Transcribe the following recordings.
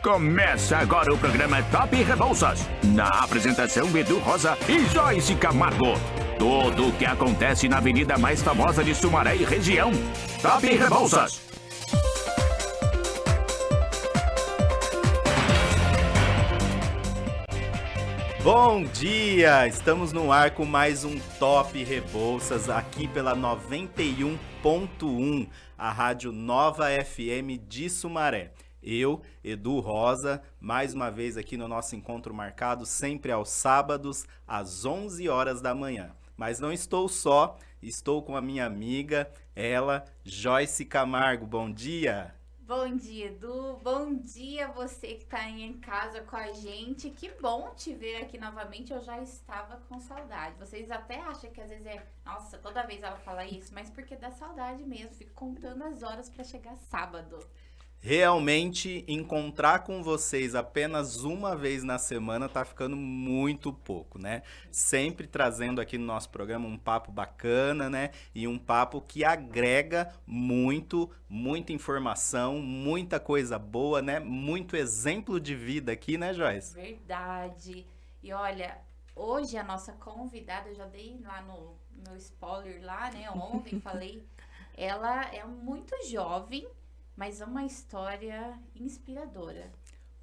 Começa agora o programa Top Rebouças. Na apresentação, Edu Rosa e Joyce Camargo. Tudo o que acontece na avenida mais famosa de Sumaré e região. Top Rebouças. Bom dia! Estamos no ar com mais um Top Rebouças aqui pela 91.1, a Rádio Nova FM de Sumaré. Eu, Edu Rosa, mais uma vez aqui no nosso encontro marcado, sempre aos sábados, às 11 horas da manhã. Mas não estou só, estou com a minha amiga, ela, Joyce Camargo. Bom dia! Bom dia, Edu. Bom dia você que está aí em casa com a gente. Que bom te ver aqui novamente. Eu já estava com saudade. Vocês até acham que às vezes nossa, toda vez ela fala isso, mas porque dá saudade mesmo. Fico contando as horas para chegar sábado. Realmente, encontrar com vocês apenas uma vez na semana tá ficando muito pouco, né? Sempre trazendo aqui no nosso programa um papo bacana, né? E um papo que agrega muita informação, muita coisa boa, né? Muito exemplo de vida aqui, né, Joyce? Verdade. E olha, hoje a nossa convidada, eu já dei lá no meu spoiler lá, né? Ontem falei, ela é muito jovem, mas é uma história inspiradora.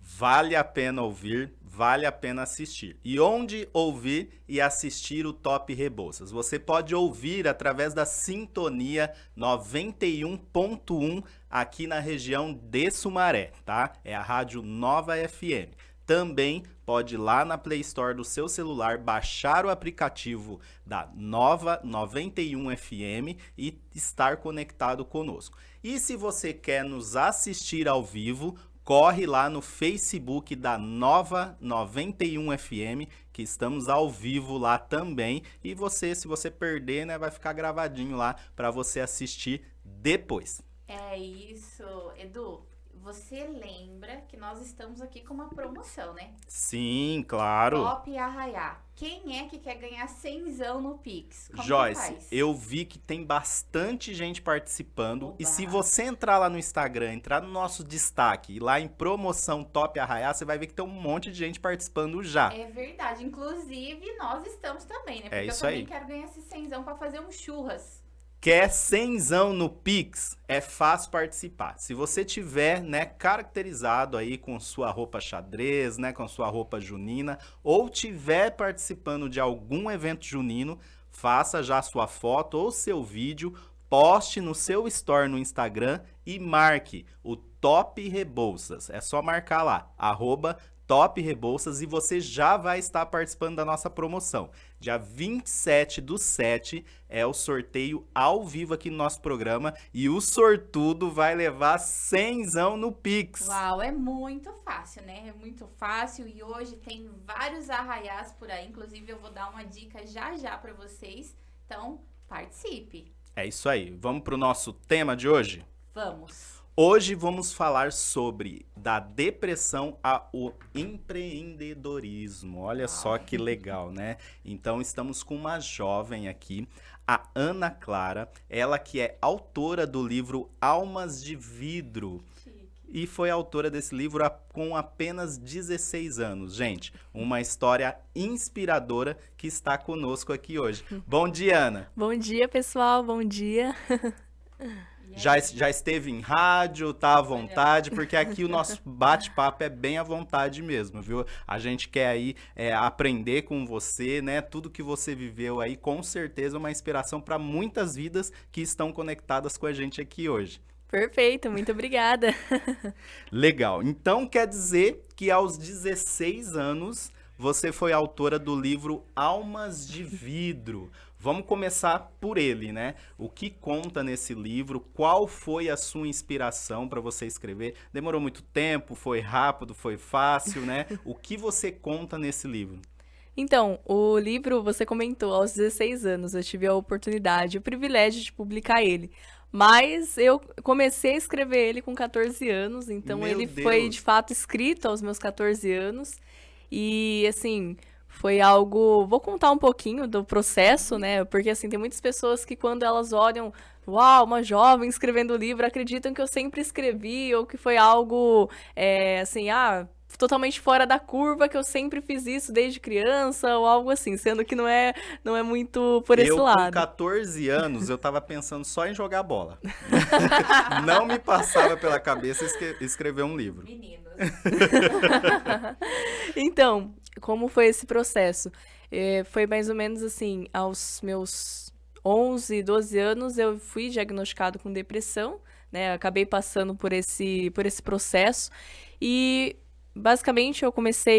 Vale a pena ouvir, vale a pena assistir. E onde ouvir e assistir o Top Rebouças? Você pode ouvir através da Sintonia 91.1 aqui na região de Sumaré, tá? É a Rádio Nova FM. Também pode ir lá na Play Store do seu celular, baixar o aplicativo da Nova 91 FM e estar conectado conosco. E se você quer nos assistir ao vivo, corre lá no Facebook da Nova 91 FM, que estamos ao vivo lá também. E você, se você perder, né, vai ficar gravadinho lá para você assistir depois. É isso, Edu. Você lembra que nós estamos aqui com uma promoção, né? Sim, claro. Top Arraiá. Quem é que quer ganhar 100zão no Pix? Como Joyce, que faz? eu vi que tem bastante gente participando. Oba. E se você entrar lá no Instagram, entrar no nosso destaque, e lá em promoção Top Arraiá, você vai ver que tem um monte de gente participando já. É verdade. Inclusive, nós estamos também, né? Porque isso eu também aí. quero ganhar esse 100zão pra fazer um churras. Quer 100zão no Pix? É fácil participar. Se você tiver, né, caracterizado aí com sua roupa xadrez, né, com sua roupa junina, ou tiver participando de algum evento junino, faça já sua foto ou seu vídeo, poste no seu store no Instagram e marque o Top Rebouças. É só marcar lá, @Top Rebouças, e você já vai estar participando da nossa promoção. Dia 27/7 é o sorteio ao vivo aqui no nosso programa e o sortudo vai levar 100zão no Pix. Uau, é muito fácil, né? É muito fácil e hoje tem vários arraiás por aí. Inclusive, eu vou dar uma dica já para vocês. Então, participe. É isso aí. Vamos para o nosso tema de hoje? Vamos. Hoje vamos falar sobre da depressão ao empreendedorismo. Olha só que legal, né? Então estamos com uma jovem aqui, a Ana Clara, ela que é autora do livro Almas de Vidro. Chique. E foi autora desse livro com apenas 16 anos. Gente, uma história inspiradora que está conosco aqui hoje. Bom dia, Ana. Bom dia, pessoal. Bom dia. Já esteve em rádio, tá à vontade, porque aqui o nosso bate-papo é bem à vontade mesmo, viu? A gente quer aí aprender com você, né? Tudo que você viveu aí, com certeza é uma inspiração para muitas vidas que estão conectadas com a gente aqui hoje. Perfeito, muito obrigada. Legal. Então quer dizer que aos 16 anos você foi autora do livro Almas de Vidro. Vamos começar por ele, né? O que conta nesse livro? Qual foi a sua inspiração para você escrever? Demorou muito tempo? Foi rápido? Foi fácil, né? O que você conta nesse livro? Então, o livro, você comentou, aos 16 anos, eu tive a oportunidade, o privilégio de publicar ele. Mas eu comecei a escrever ele com 14 anos, então Meu ele Deus. foi, de fato, escrito aos meus 14 anos. E, assim, foi algo... Vou contar um pouquinho do processo, né? Porque, assim, tem muitas pessoas que quando elas olham uau, uma jovem escrevendo livro, acreditam que eu sempre escrevi, ou que foi algo, assim, totalmente fora da curva, que eu sempre fiz isso desde criança, ou algo assim, sendo que não é muito por esse Eu, com lado. 14 anos, eu tava pensando só em jogar bola. Não me passava pela cabeça escrever um livro. Meninos. Então, como foi esse processo? Foi mais ou menos assim, aos meus 11, 12 anos, eu fui diagnosticado com depressão, né? Acabei passando por esse processo e basicamente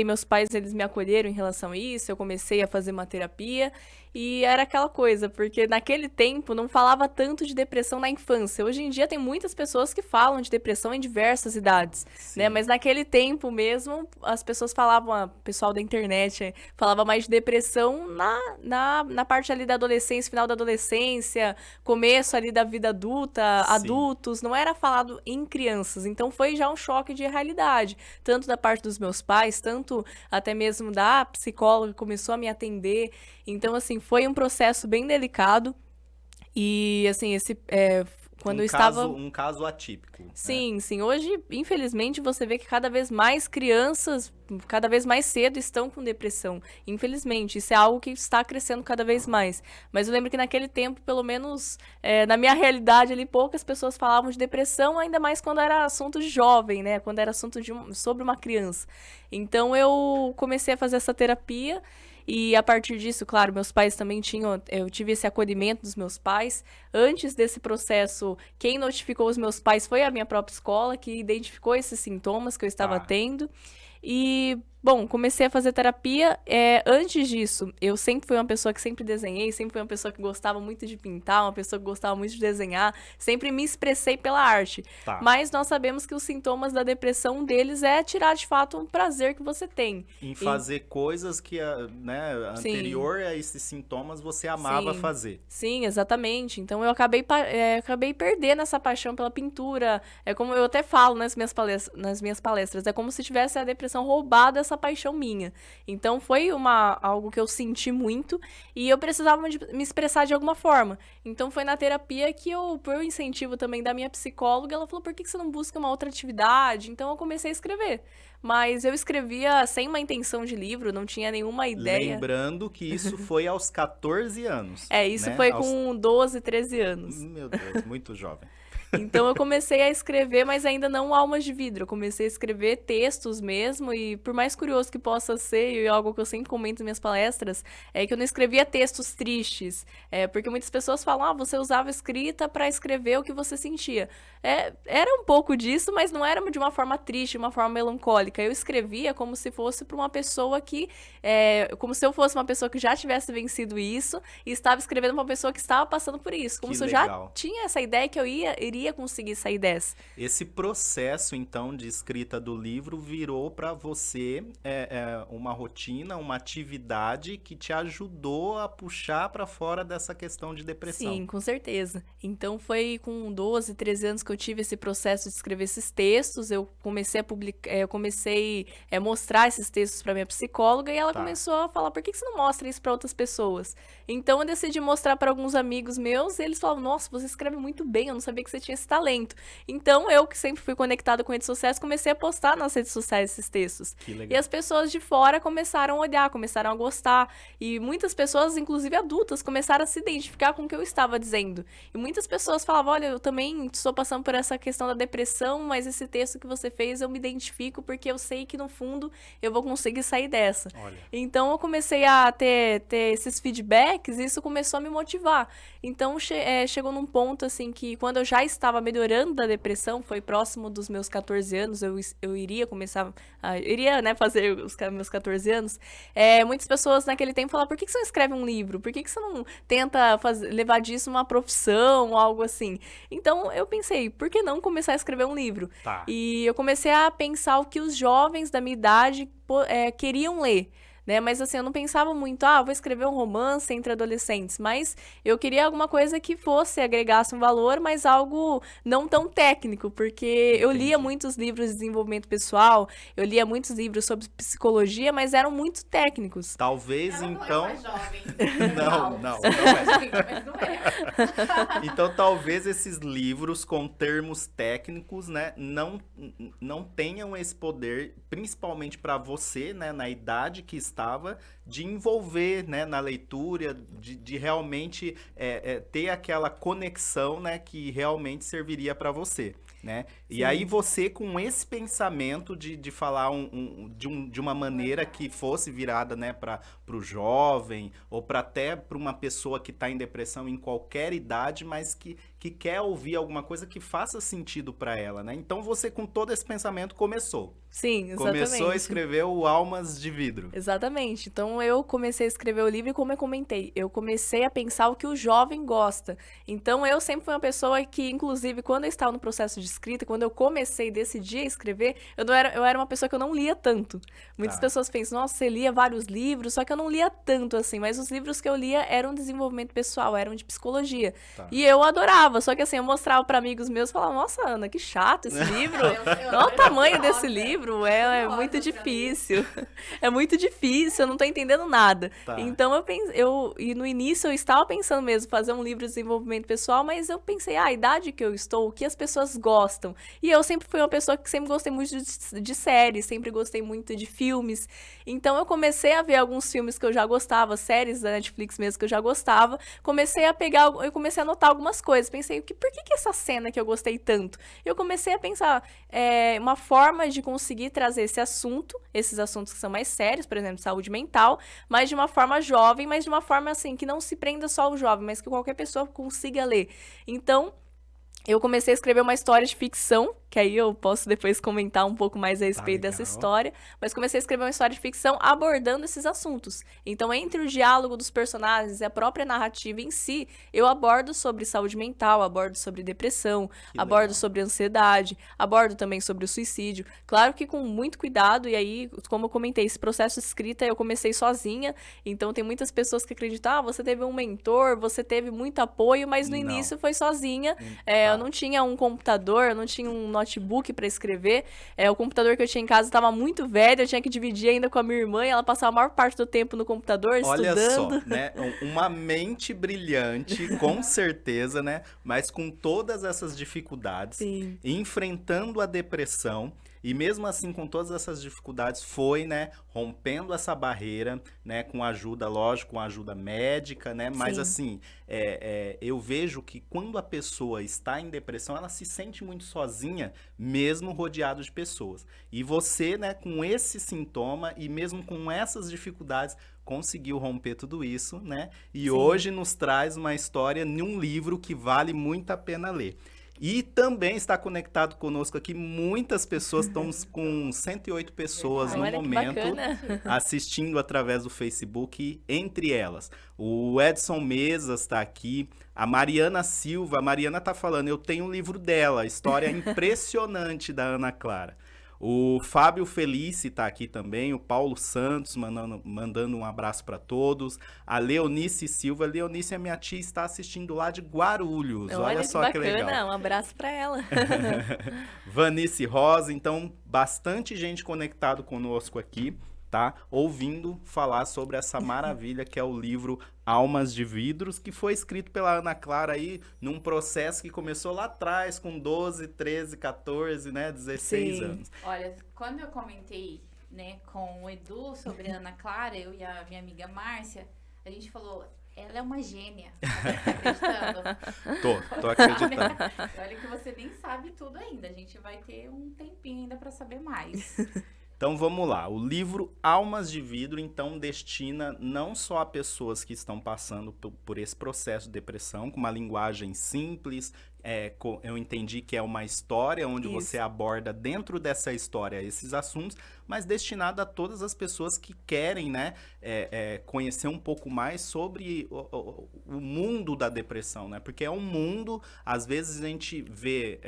meus pais eles me acolheram em relação a isso, eu comecei a fazer uma terapia e era aquela coisa, porque naquele tempo não falava tanto de depressão na infância. Hoje em dia tem muitas pessoas que falam de depressão em diversas idades, né? Sim. Mas naquele tempo mesmo, as pessoas falavam, o pessoal da internet falava mais de depressão na parte ali da adolescência, final da adolescência, começo ali da vida adulta, Sim. adultos, não era falado em crianças. Então foi já um choque de realidade, tanto da parte dos meus pais, tanto até mesmo da psicóloga que começou a me atender. Então, assim, foi um processo bem delicado. E, assim, quando eu estava... Um caso atípico. Né? Sim, sim. Hoje, infelizmente, você vê que cada vez mais crianças, cada vez mais cedo, estão com depressão. Infelizmente, isso é algo que está crescendo cada vez mais. Mas eu lembro que naquele tempo, pelo menos na minha realidade ali, poucas pessoas falavam de depressão, ainda mais quando era assunto de jovem, né? Quando era assunto sobre uma criança. Então, eu comecei a fazer essa terapia. E a partir disso, claro, meus pais também eu tive esse acolhimento dos meus pais. Antes desse processo, quem notificou os meus pais foi a minha própria escola, que identificou esses sintomas que eu estava tendo. E, bom, comecei a fazer terapia. Antes disso, eu sempre fui uma pessoa que sempre desenhei, sempre fui uma pessoa que gostava muito de pintar, uma pessoa que gostava muito de desenhar, sempre me expressei pela arte. Tá. Mas nós sabemos que os sintomas da depressão, um deles é tirar de fato um prazer que você tem. Em fazer coisas que, né, anterior a esses sintomas, você amava Sim. fazer. Sim, exatamente. Então eu acabei perdendo essa paixão pela pintura. É como eu até falo nas minhas palestras, é como se tivesse a depressão roubado essa paixão minha. Então foi algo que eu senti muito e eu precisava de me expressar de alguma forma. Então foi na terapia que por incentivo também da minha psicóloga, ela falou, por que você não busca uma outra atividade? Então eu comecei a escrever. Mas eu escrevia sem uma intenção de livro, não tinha nenhuma ideia. Lembrando que isso foi aos 14 anos. Isso né? foi com 12, 13 anos. Meu Deus, muito jovem. Então eu comecei a escrever, mas ainda não almas de vidro. Eu comecei a escrever textos mesmo, e por mais curioso que possa ser, e algo que eu sempre comento nas minhas palestras, é que eu não escrevia textos tristes. Porque muitas pessoas falam, você usava escrita para escrever o que você sentia. Era um pouco disso, mas não era de uma forma triste, de uma forma melancólica. Eu escrevia como se fosse para uma pessoa como se eu fosse uma pessoa que já tivesse vencido isso, e estava escrevendo para uma pessoa que estava passando por isso. Como Que se eu legal. já tinha essa ideia que eu iria conseguir sair dessa. Esse processo, então, de escrita do livro virou para você uma rotina, uma atividade que te ajudou a puxar para fora dessa questão de depressão. Sim, com certeza. Então foi com 12, 13 anos que eu tive esse processo de escrever esses textos. Eu comecei a publicar, eu comecei a mostrar esses textos para minha psicóloga e ela começou a falar, por que você não mostra isso para outras pessoas? Então eu decidi mostrar para alguns amigos meus e eles falavam, nossa, você escreve muito bem, eu não sabia que você tinha esse talento. Então eu, que sempre fui conectada com redes sociais, comecei a postar nas redes sociais esses textos. Que legal. E as pessoas de fora começaram a olhar, começaram a gostar. E muitas pessoas, inclusive adultas, começaram a se identificar com o que eu estava dizendo. E muitas pessoas falavam, olha, eu também estou passando por essa questão da depressão, mas esse texto que você fez eu me identifico porque eu sei que no fundo eu vou conseguir sair dessa. Olha. Então eu comecei a ter esses feedbacks e isso começou a me motivar. Então chegou num ponto assim que quando eu já estava melhorando da depressão, foi próximo dos meus 14 anos, eu iria começar, né, fazer os meus 14 anos, muitas pessoas naquele tempo falavam, por que você não escreve um livro? Por que você não tenta levar disso uma profissão, algo assim? Então eu pensei, por que não começar a escrever um livro? Tá. E eu comecei a pensar o que os jovens da minha idade queriam ler. né? Mas assim, eu não pensava muito, vou escrever um romance entre adolescentes, mas eu queria alguma coisa que fosse, agregasse um valor, mas algo não tão técnico, porque eu lia Entendi. muitos livros de desenvolvimento pessoal, eu lia muitos livros sobre psicologia, mas eram muito técnicos. Talvez, Ela não é então... uma jovem. Não, não é. Mas não é. Então, talvez esses livros com termos técnicos, né, não tenham esse poder, principalmente para você, né, na idade que estava, de envolver, né, na leitura, de realmente ter aquela conexão, né, que realmente serviria para você, né? E Sim. aí você, com esse pensamento de falar de uma maneira que fosse virada, né, para o jovem, ou até para uma pessoa que está em depressão em qualquer idade, mas que quer ouvir alguma coisa que faça sentido para ela, né? Então você, com todo esse pensamento, começou. Sim, exatamente. Começou a escrever o Almas de Vidro. Exatamente. Então eu comecei a escrever o livro e, como eu comentei, eu comecei a pensar o que o jovem gosta. Então eu sempre fui uma pessoa que, inclusive, quando eu estava no processo de escrita, quando eu comecei e decidi a escrever, eu era uma pessoa que eu não lia tanto. Muitas Tá. pessoas pensam, nossa, você lia vários livros, só que eu não lia tanto assim, mas os livros que eu lia eram de desenvolvimento pessoal, eram de psicologia. Tá. E eu adorava, só que assim, eu mostrava para amigos meus e falava, nossa, Ana, que chato esse livro. Olha o tamanho desse livro, é Curiosa muito pra difícil. É muito difícil, eu não tô entendendo nada. Tá. Então e no início eu estava pensando mesmo fazer um livro de desenvolvimento pessoal, mas eu pensei, a idade que eu estou, o que as pessoas gostam. E eu sempre fui uma pessoa que sempre gostei muito de séries, sempre gostei muito de filmes. Então eu comecei a ver alguns filmes que eu já gostava, séries da Netflix mesmo que eu já gostava. Eu comecei a notar algumas coisas. Pensei, por que essa cena que eu gostei tanto? Eu comecei a pensar, uma forma de conseguir trazer esses assuntos que são mais sérios, por exemplo, saúde mental, mas de uma forma jovem, mas de uma forma assim, que não se prenda só ao jovem, mas que qualquer pessoa consiga ler. Então, eu comecei a escrever uma história de ficção, que aí eu posso depois comentar um pouco mais a respeito dessa legal. história, mas comecei a escrever uma história de ficção abordando esses assuntos. Então, entre o diálogo dos personagens e a própria narrativa em si, eu abordo sobre saúde mental, abordo sobre depressão, Que abordo legal. sobre ansiedade, abordo também sobre o suicídio. Claro que com muito cuidado, e aí, como eu comentei, esse processo de escrita eu comecei sozinha, então tem muitas pessoas que acreditam, você teve um mentor, você teve muito apoio, mas no Não. início foi sozinha. Tá. Eu não tinha um computador, eu não tinha um notebook para escrever. O computador que eu tinha em casa estava muito velho, eu tinha que dividir ainda com a minha irmã, e ela passava a maior parte do tempo no computador Olha estudando. só, né? Uma mente brilhante, com certeza, né? Mas com todas essas dificuldades, Sim. enfrentando a depressão, e mesmo assim, com todas essas dificuldades, foi, né, rompendo essa barreira, né, com ajuda, lógico, com ajuda médica, né? Mas Sim. assim, eu vejo que quando a pessoa está em depressão, ela se sente muito sozinha, mesmo rodeado de pessoas. E você, né, com esse sintoma e mesmo com essas dificuldades, conseguiu romper tudo isso, né? E Sim. hoje nos traz uma história num livro que vale muito a pena ler. E também está conectado conosco aqui, muitas pessoas, estamos com 108 pessoas no Olha que momento bacana. assistindo através do Facebook, entre elas. O Edson Mesas está aqui, a Mariana Silva, a Mariana está falando, eu tenho um livro dela, a história impressionante da Ana Clara. O Fábio Felice está aqui também, o Paulo Santos mandando um abraço para todos, a Leonice Silva, a Leonice, a minha tia, está assistindo lá de Guarulhos, olha só que bacana, legal. um abraço para ela. Vanice Rosa, então bastante gente conectado conosco aqui, tá? Ouvindo falar sobre essa maravilha que é o livro Almas de Vidros, que foi escrito pela Ana Clara aí num processo que começou lá atrás com 12, 13, 14, né, 16 Sim. anos. Olha, quando eu comentei, né, com o Edu sobre a Ana Clara, eu e a minha amiga Márcia, a gente falou, ela é uma gênia. Tá acreditando? Tô acreditando. Olha que você nem sabe tudo ainda. A gente vai ter um tempinho ainda para saber mais. Então vamos lá, o livro Almas de Vidro, então, destina não só a pessoas que estão passando por esse processo de depressão, com uma linguagem simples, eu entendi que é uma história onde Isso. você aborda dentro dessa história esses assuntos, mas destinada a todas as pessoas que querem, né, conhecer um pouco mais sobre o mundo da depressão, né? Porque é um mundo, às vezes a gente vê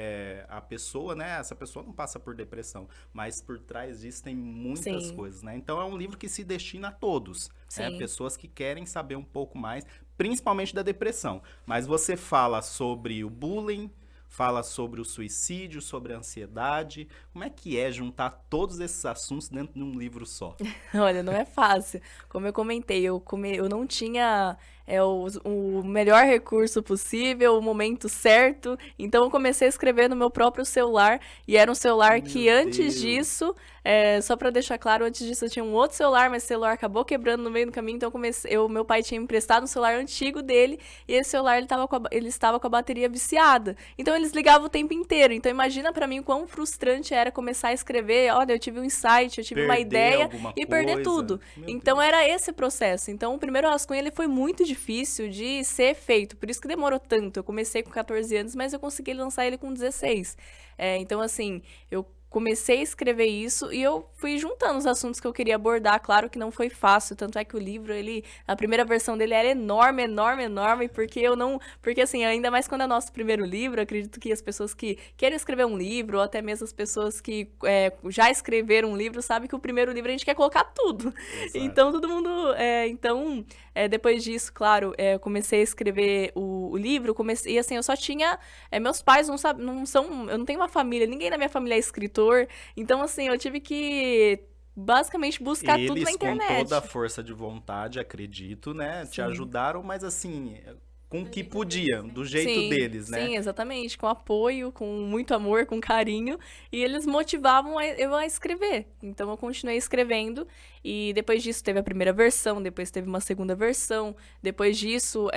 a pessoa, né? Essa pessoa não passa por depressão, mas por trás disso tem muitas Sim. coisas, né? Então é um livro que se destina a todos, né? Sim. Pessoas que querem saber um pouco mais, principalmente da depressão. Mas você fala sobre o bullying, fala sobre o suicídio, sobre a ansiedade. Como é que é juntar todos esses assuntos dentro de um livro só? Olha, não é fácil. Como eu comentei, eu não tinha o melhor recurso possível, o momento certo. Então eu comecei a escrever no meu próprio celular. E era um celular que Meu antes Deus. disso, só pra deixar claro, antes disso eu tinha um outro celular, mas esse celular acabou quebrando no meio do caminho. Então meu pai tinha me emprestado um celular antigo dele. E esse celular ele estava com a bateria viciada. Então eles ligavam o tempo inteiro. Então imagina pra mim o quão frustrante era começar a escrever. Olha, eu tive um insight, eu tive uma Perder ideia alguma e perder coisa. tudo. Meu Então Deus. era esse processo. Então o primeiro rascunho ele foi muito difícil de ser feito. Por isso que demorou tanto. Eu comecei com 14 anos, mas eu consegui lançar ele com 16. Então assim, eu comecei a escrever isso e eu fui juntando os assuntos que eu queria abordar. Claro que não foi fácil, tanto é que o livro, a primeira versão dele era enorme, enorme, enorme, porque assim, ainda mais quando é nosso primeiro livro, eu acredito que as pessoas que querem escrever um livro, ou até mesmo as pessoas que já escreveram um livro, sabem que o primeiro livro a gente quer colocar tudo. Exato. Então, todo mundo... depois disso, claro, eu comecei a escrever o livro, e assim, eu só tinha... meus pais não são... Eu não tenho uma família, ninguém na minha família é escritor, então, assim, eu tive que basicamente buscar tudo na Eles, com internet. toda a força de vontade, acredito, né? Te Sim. ajudaram, mas assim, com o que jeito podiam, deles, né? do jeito deles, né? Sim, exatamente, com apoio, com muito amor, com carinho, e eles motivavam eu a escrever. Então eu continuei escrevendo, e depois disso teve a primeira versão, depois teve uma segunda versão, depois disso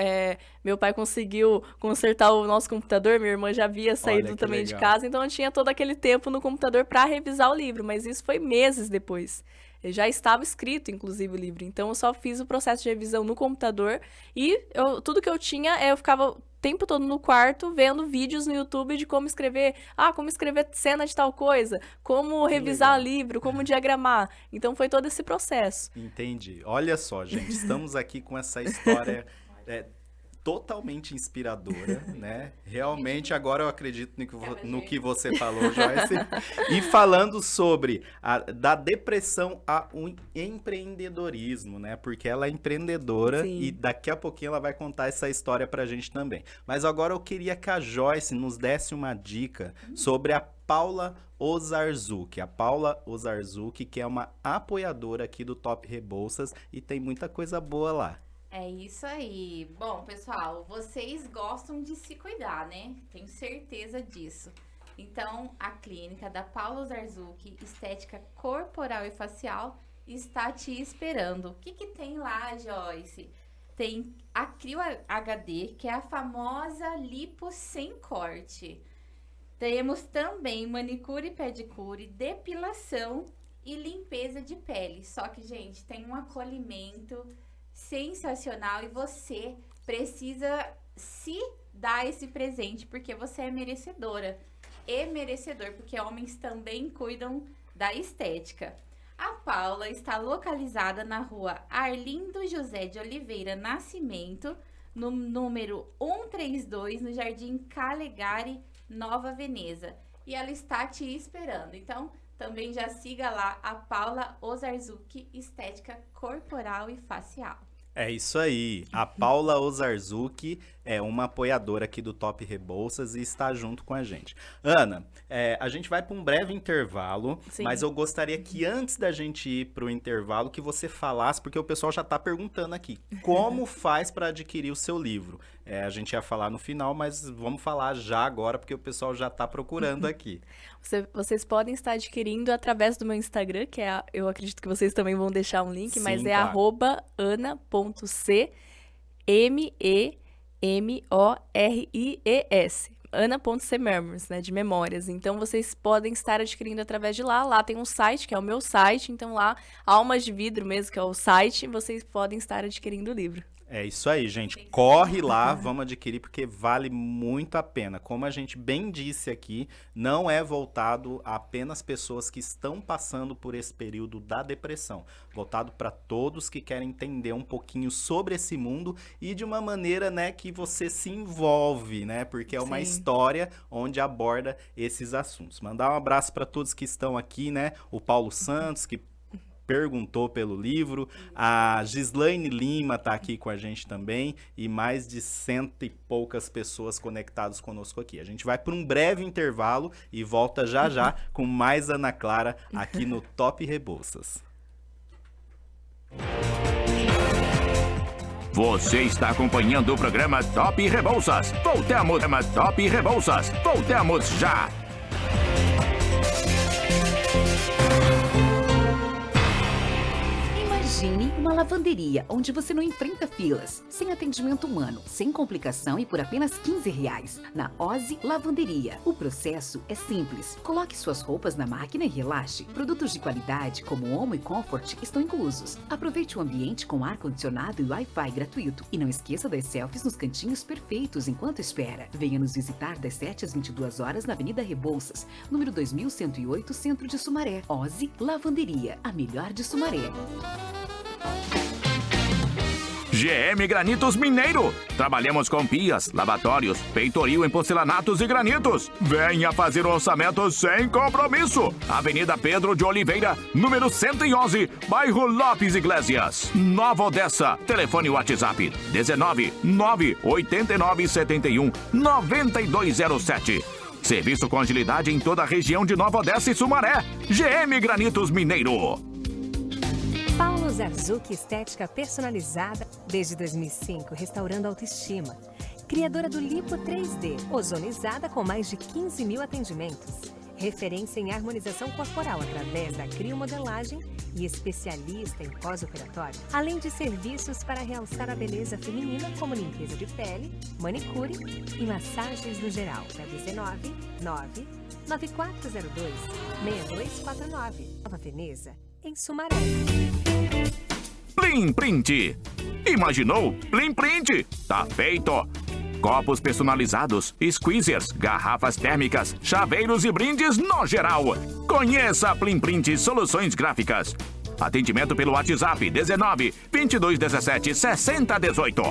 meu pai conseguiu consertar o nosso computador, minha irmã já havia saído que também de legal. casa, então eu tinha todo aquele tempo no computador para revisar o livro, mas isso foi meses depois. Já estava escrito, inclusive, o livro. Então, eu só fiz o processo de revisão no computador. E tudo que eu tinha, eu ficava o tempo todo no quarto vendo vídeos no YouTube de como escrever. Como escrever cena de tal coisa. Como revisar legal. livro, como diagramar. Então, foi todo esse processo. Entendi. Olha só, gente, estamos aqui com essa história totalmente inspiradora, né? Realmente, agora eu acredito no que você falou, Joyce. E falando sobre da depressão ao empreendedorismo, né? Porque ela é empreendedora. Sim. E daqui a pouquinho ela vai contar essa história pra gente também. Mas agora eu queria que a Joyce nos desse uma dica sobre a Paula Ozarzuki. A Paula Ozarzuki, que é uma apoiadora aqui do Top Rebouças e tem muita coisa boa lá. É isso aí. Bom, pessoal, vocês gostam de se cuidar, né? Tenho certeza disso. Então, a clínica da Paula Ozarzuki, estética corporal e facial, está te esperando. O que tem lá, Joyce? Tem a Crio HD, que é a famosa lipo sem corte. Temos também manicure e pedicure, depilação e limpeza de pele. Só que, gente, tem um acolhimento sensacional e você precisa se dar esse presente porque você é merecedora e merecedor, porque homens também cuidam da estética. A Paula está localizada na rua Arlindo José de Oliveira Nascimento, no número 132, no Jardim Calegari, Nova Veneza. E ela está te esperando. Então, também já siga lá a Paula Ozarzuki, estética corporal e facial. É isso aí. A Paula Ozarzuki é uma apoiadora aqui do Top Rebouças e está junto com a gente. Ana, a gente vai para um breve intervalo, Sim. mas eu gostaria que antes da gente ir para o intervalo, que você falasse, porque o pessoal já está perguntando aqui, como faz para adquirir o seu livro? A gente ia falar no final, mas vamos falar já agora, porque o pessoal já está procurando aqui. Vocês podem estar adquirindo através do meu Instagram, que eu acredito que vocês também vão deixar um link, Sim, mas é claro. ana.cmemoriес. Ana.cmemorias, né, de memórias. Então, vocês podem estar adquirindo através de lá. Lá tem um site, que é o meu site. Então, lá, Almas de Vidro mesmo, que é o site, vocês podem estar adquirindo o livro. É isso aí, gente. Corre lá, vamos adquirir, porque vale muito a pena. Como a gente bem disse aqui, não é voltado a apenas pessoas que estão passando por esse período da depressão. Voltado para todos que querem entender um pouquinho sobre esse mundo e de uma maneira, né, que você se envolve, né? Porque é uma Sim. história onde aborda esses assuntos. Mandar um abraço para todos que estão aqui, né? O Paulo Santos, que perguntou pelo livro, a Gislaine Lima tá aqui com a gente também e mais de 100 e poucas pessoas conectadas conosco aqui. A gente vai para um breve intervalo e volta já já com mais Ana Clara aqui no Top Rebouças. Você está acompanhando o programa Top Rebouças. Voltamos, Top Rebouças. Voltamos já. Imagine uma lavanderia onde você não enfrenta filas, sem atendimento humano, sem complicação e por apenas R$15. Na Ozzy Lavanderia. O processo é simples. Coloque suas roupas na máquina e relaxe. Produtos de qualidade como Omo e Comfort estão inclusos. Aproveite o ambiente com ar-condicionado e Wi-Fi gratuito. E não esqueça das selfies nos cantinhos perfeitos enquanto espera. Venha nos visitar das 7 às 22 horas na Avenida Rebouças, número 2108, Centro de Sumaré. Ozzy Lavanderia, a melhor de Sumaré. GM Granitos Mineiro. Trabalhamos com pias, lavatórios, peitoril em porcelanatos e granitos. Venha fazer o orçamento sem compromisso. Avenida Pedro de Oliveira, número 111, bairro Lopes Iglesias, Nova Odessa. Telefone WhatsApp 19 989 71 9207. Serviço com agilidade em toda a região de Nova Odessa e Sumaré. GM Granitos Mineiro. Paulo Zarzuki Estética Personalizada, desde 2005, restaurando a autoestima. Criadora do Lipo 3D, ozonizada com mais de 15 mil atendimentos. Referência em harmonização corporal através da criomodelagem e especialista em pós-operatório. Além de serviços para realçar a beleza feminina, como limpeza de pele, manicure e massagens no geral. Da 19 9 9402 6249. Nova Veneza, em Sumaré. Plim Print. Imaginou? Plim Print. Tá feito. Copos personalizados, squeezers, garrafas térmicas, chaveiros e brindes no geral. Conheça a Plim Print Soluções Gráficas. Atendimento pelo WhatsApp 19 22 17 60 18.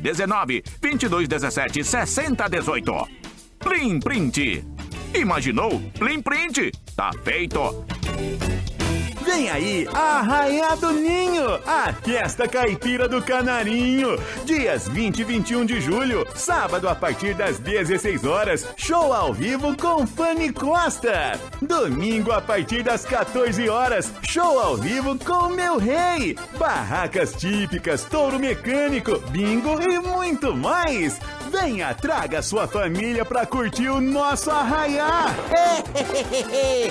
19 22 17 60 18. Plim Print. Imaginou? Plim Print. Tá feito. Vem aí, Arraiá do Ninho, a Festa Caipira do Canarinho. Dias 20 e 21 de julho, sábado a partir das 16 horas, show ao vivo com Fanny Costa. Domingo a partir das 14 horas, show ao vivo com Meu Rei. Barracas típicas, touro mecânico, bingo e muito mais. Venha, traga sua família pra curtir o nosso Arraiá.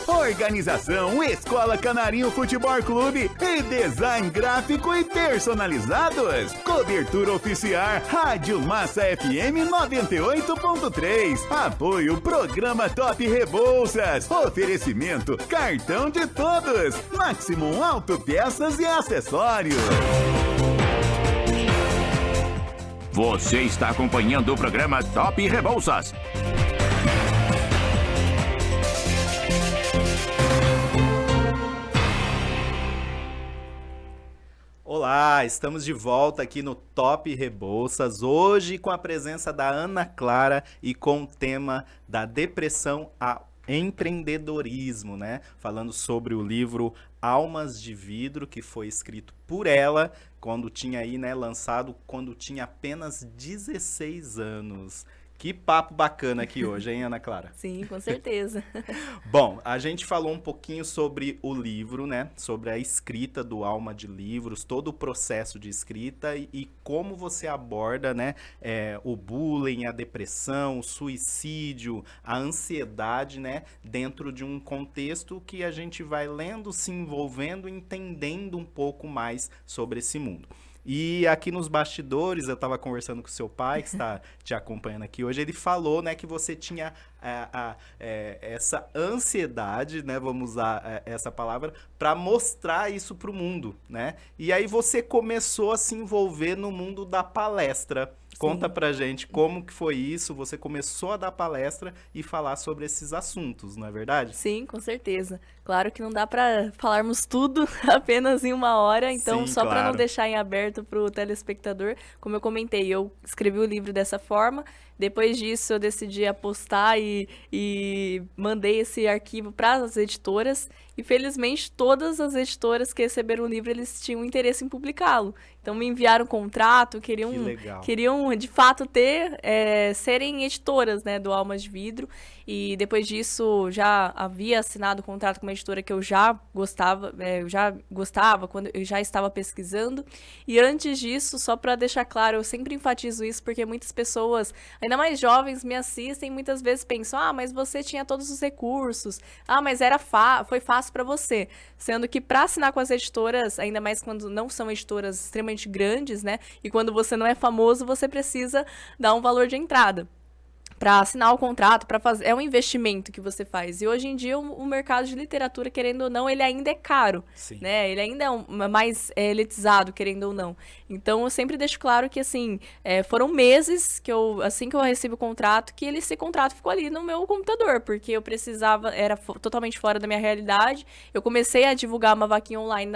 Organização Escola Canarinho Futebol Clube e Design Gráfico e Personalizados. Cobertura oficial Rádio Massa FM 98.3. Apoio Programa Top Rebouças. Oferecimento Cartão de Todos. Maximum Autopeças e Acessórios. Você está acompanhando o programa Top Rebouças. Olá, estamos de volta aqui no Top Rebouças, hoje com a presença da Ana Clara e com o tema da depressão a empreendedorismo, né? Falando sobre o livro Almas de Vidro, que foi escrito por ela, quando tinha aí, né, lançado quando tinha apenas 16 anos. Que papo bacana aqui hoje, hein, Ana Clara? Sim, com certeza. Bom, a gente falou um pouquinho sobre o livro, né? Sobre a escrita do Alma de Livros, todo o processo de escrita e como você aborda, né? O bullying, a depressão, o suicídio, a ansiedade, né? Dentro de um contexto que a gente vai lendo, se envolvendo, entendendo um pouco mais sobre esse mundo. E aqui nos bastidores, eu estava conversando com o seu pai, que está te acompanhando aqui hoje, ele falou, né, que você tinha essa ansiedade, né, vamos usar essa palavra, para mostrar isso para o mundo, né? E aí você começou a se envolver no mundo da palestra. Conta pra gente como que foi isso, você começou a dar palestra e falar sobre esses assuntos, não é verdade? Sim, com certeza. Claro que não dá para falarmos tudo apenas em uma hora, então Sim, só para não claro. deixar em aberto para o telespectador, como eu comentei, eu escrevi o livro dessa forma, depois disso eu decidi apostar e mandei esse arquivo para as editoras, e felizmente todas as editoras que receberam o livro, eles tinham interesse em publicá-lo. Então me enviaram um contrato, Que legal. queriam de fato serem editoras, né, do Almas de Vidro. E depois disso já havia assinado contrato com uma editora que eu já gostava, quando eu já estava pesquisando. E antes disso, só para deixar claro, eu sempre enfatizo isso porque muitas pessoas, ainda mais jovens, me assistem e muitas vezes pensam: ah, mas você tinha todos os recursos, ah, mas foi fácil para você. Sendo que para assinar com as editoras, ainda mais quando não são editoras extremamente grandes, né? E quando você não é famoso, você precisa dar um valor de entrada para assinar o contrato, para fazer, é um investimento que você faz. E hoje em dia o mercado de literatura, querendo ou não, ele ainda é caro, Sim. né? Ele ainda é mais elitizado, querendo ou não. Então eu sempre deixo claro que assim, foram meses que assim que eu recebi o contrato, que esse contrato ficou ali no meu computador, porque eu precisava, era totalmente fora da minha realidade. Eu comecei a divulgar uma vaquinha online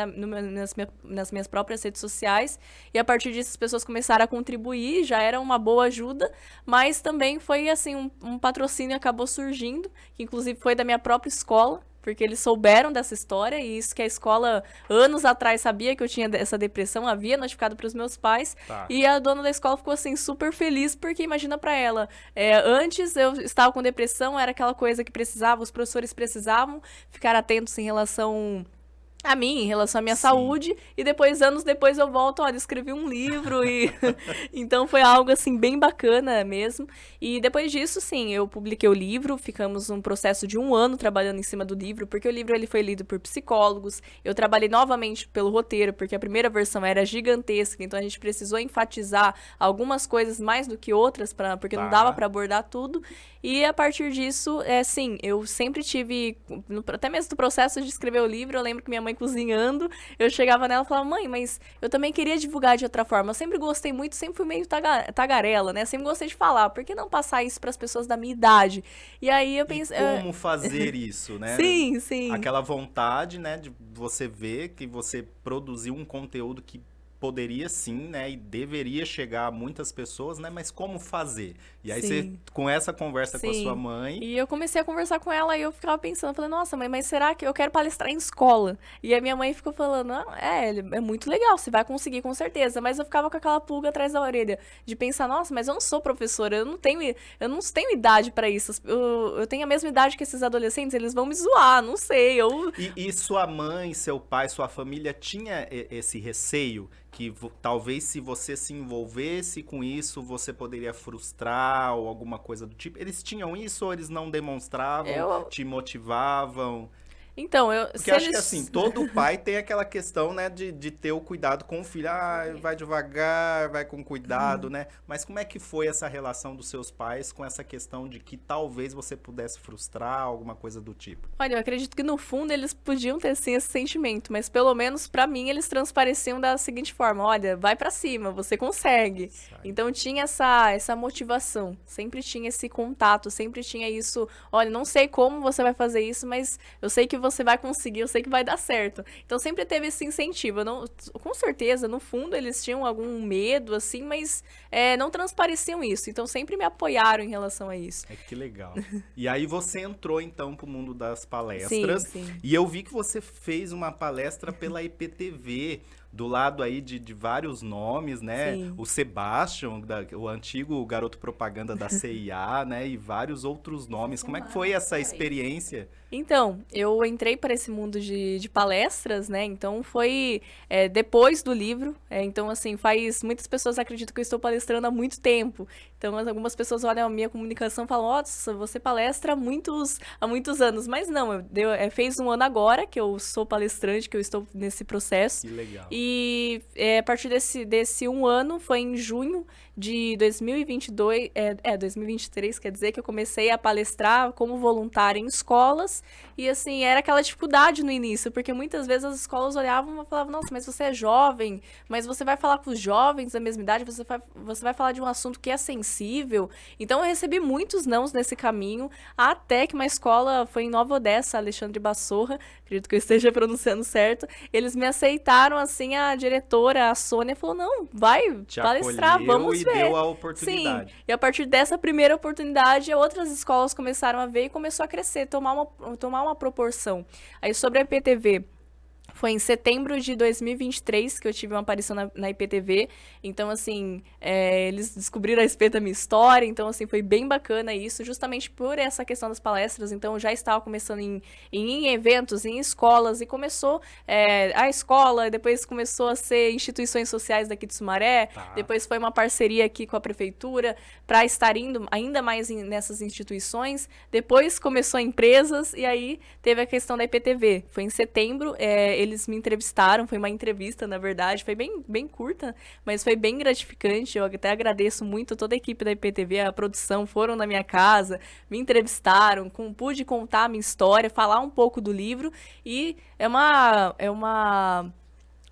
nas minhas próprias redes sociais, e a partir disso as pessoas começaram a contribuir, já era uma boa ajuda, mas também foi assim, um patrocínio acabou surgindo, que inclusive foi da minha própria escola, porque eles souberam dessa história, e isso que a escola, anos atrás, sabia que eu tinha essa depressão, havia notificado para os meus pais, Tá. e a dona da escola ficou, assim, super feliz, porque imagina para ela, antes eu estava com depressão, era aquela coisa que os professores precisavam ficar atentos em relação a mim, em relação à minha Sim. saúde, e depois, anos depois, eu volto, olha, escrevi um livro, e então foi algo, assim, bem bacana mesmo, e depois disso, sim, eu publiquei o livro, ficamos um processo de 1 ano trabalhando em cima do livro, porque o livro, ele foi lido por psicólogos, eu trabalhei novamente pelo roteiro, porque a primeira versão era gigantesca, então a gente precisou enfatizar algumas coisas mais do que outras, porque não dava para abordar tudo, e a partir disso, sim, eu sempre tive, até mesmo no processo de escrever o livro, eu lembro que minha mãe cozinhando, eu chegava nela e falava: mãe, mas eu também queria divulgar de outra forma, eu sempre gostei muito, sempre fui meio tagarela, né, sempre gostei de falar, por que não passar isso para as pessoas da minha idade? E aí eu pensei... Como fazer isso, né? Sim, sim. Aquela vontade, né, de você ver que você produziu um conteúdo que poderia sim, né, e deveria chegar a muitas pessoas, né, mas como fazer? E aí você, Sim. com essa conversa com a Sim. sua mãe... E eu comecei a conversar com ela e eu ficava pensando, eu falei: nossa, mãe, mas será que eu quero palestrar em escola? E a minha mãe ficou falando: é muito legal, você vai conseguir com certeza. Mas eu ficava com aquela pulga atrás da orelha, de pensar: nossa, mas eu não sou professora, eu não tenho idade pra isso. Eu tenho a mesma idade que esses adolescentes, eles vão me zoar, não sei, E sua mãe, seu pai, sua família tinha esse receio que talvez se você se envolvesse com isso, você poderia frustrar ou alguma coisa do tipo? Eles tinham isso ou eles não demonstravam, te motivavam? Então, Porque acho que assim, todo pai tem aquela questão, né, de ter o cuidado com o filho. Ah, vai devagar, vai com cuidado, né? Mas como é que foi essa relação dos seus pais com essa questão de que talvez você pudesse frustrar, alguma coisa do tipo? Olha, eu acredito que no fundo eles podiam ter sim esse sentimento, mas pelo menos pra mim eles transpareciam da seguinte forma: olha, vai pra cima, você consegue. Então tinha essa motivação, sempre tinha esse contato, sempre tinha isso: olha, não sei como você vai fazer isso, mas eu sei que você vai conseguir, eu sei que vai dar certo. Então sempre teve esse incentivo. Com certeza, no fundo, eles tinham algum medo, assim, mas não transpareciam isso. Então sempre me apoiaram em relação a isso. Que legal. E aí você entrou, então, pro mundo das palestras. Sim, sim. E eu vi que você fez uma palestra pela IPTV, do lado aí de vários nomes, né? Sim. O Sebastian, o antigo garoto propaganda da CIA, né? E vários outros nomes. Como é que foi essa experiência? Então, eu entrei para esse mundo de palestras, né? Então, foi depois do livro. Então, assim, muitas pessoas acreditam que eu estou palestrando há muito tempo. Então, algumas pessoas olham a minha comunicação e falam: nossa, você palestra há muitos anos. Mas não, fez 1 ano agora que eu sou palestrante, que eu estou nesse processo. Que legal. E E a partir desse 1 ano, foi em junho de 2022, 2023, quer dizer, que eu comecei a palestrar como voluntária em escolas. E, assim, era aquela dificuldade no início, porque muitas vezes as escolas olhavam e falavam, nossa, mas você é jovem, mas você vai falar com os jovens da mesma idade, você vai falar de um assunto que é sensível. Então, eu recebi muitos nãos nesse caminho, até que uma escola foi em Nova Odessa, Alexandre Bassorra, acredito que eu esteja pronunciando certo, eles me aceitaram, assim, a diretora, a Sônia, falou, não, vai Te palestrar, acolheu vamos e ver. deu a oportunidade. Sim, e a partir dessa primeira oportunidade, outras escolas começaram a ver e começou a crescer, tomar uma proporção. Aí, sobre a IPTV, foi em setembro de 2023 que eu tive uma aparição na IPTV. Então, assim, eles descobriram a respeito da minha história. Então, assim, foi bem bacana isso, justamente por essa questão das palestras. Então, eu já estava começando em eventos, em escolas. E começou a escola, depois começou a ser instituições sociais daqui de Sumaré. Tá. Depois foi uma parceria aqui com a prefeitura para estar indo ainda mais nessas instituições. Depois começou empresas e aí teve a questão da IPTV. Foi em setembro, eles me entrevistaram, foi uma entrevista, na verdade, foi bem, bem curta, mas foi bem gratificante. Eu até agradeço muito toda a equipe da IPTV, a produção, foram na minha casa, me entrevistaram, pude contar a minha história, falar um pouco do livro, e uma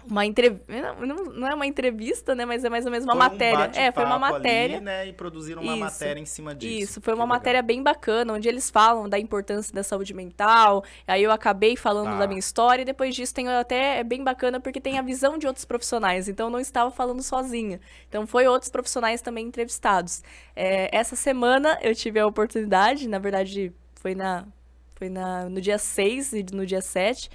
não é uma entrevista, né, mas é mais ou menos uma matéria. Foi uma matéria. Ali, né, e produziram uma matéria em cima disso. Isso, foi uma matéria bem bacana, onde eles falam da importância da saúde mental. Aí eu acabei falando da minha história, e depois disso é bem bacana, porque tem a visão de outros profissionais. Então, eu não estava falando sozinha. Então, foi outros profissionais também entrevistados. Essa semana, eu tive a oportunidade, na verdade, foi no dia 6 e no dia 7,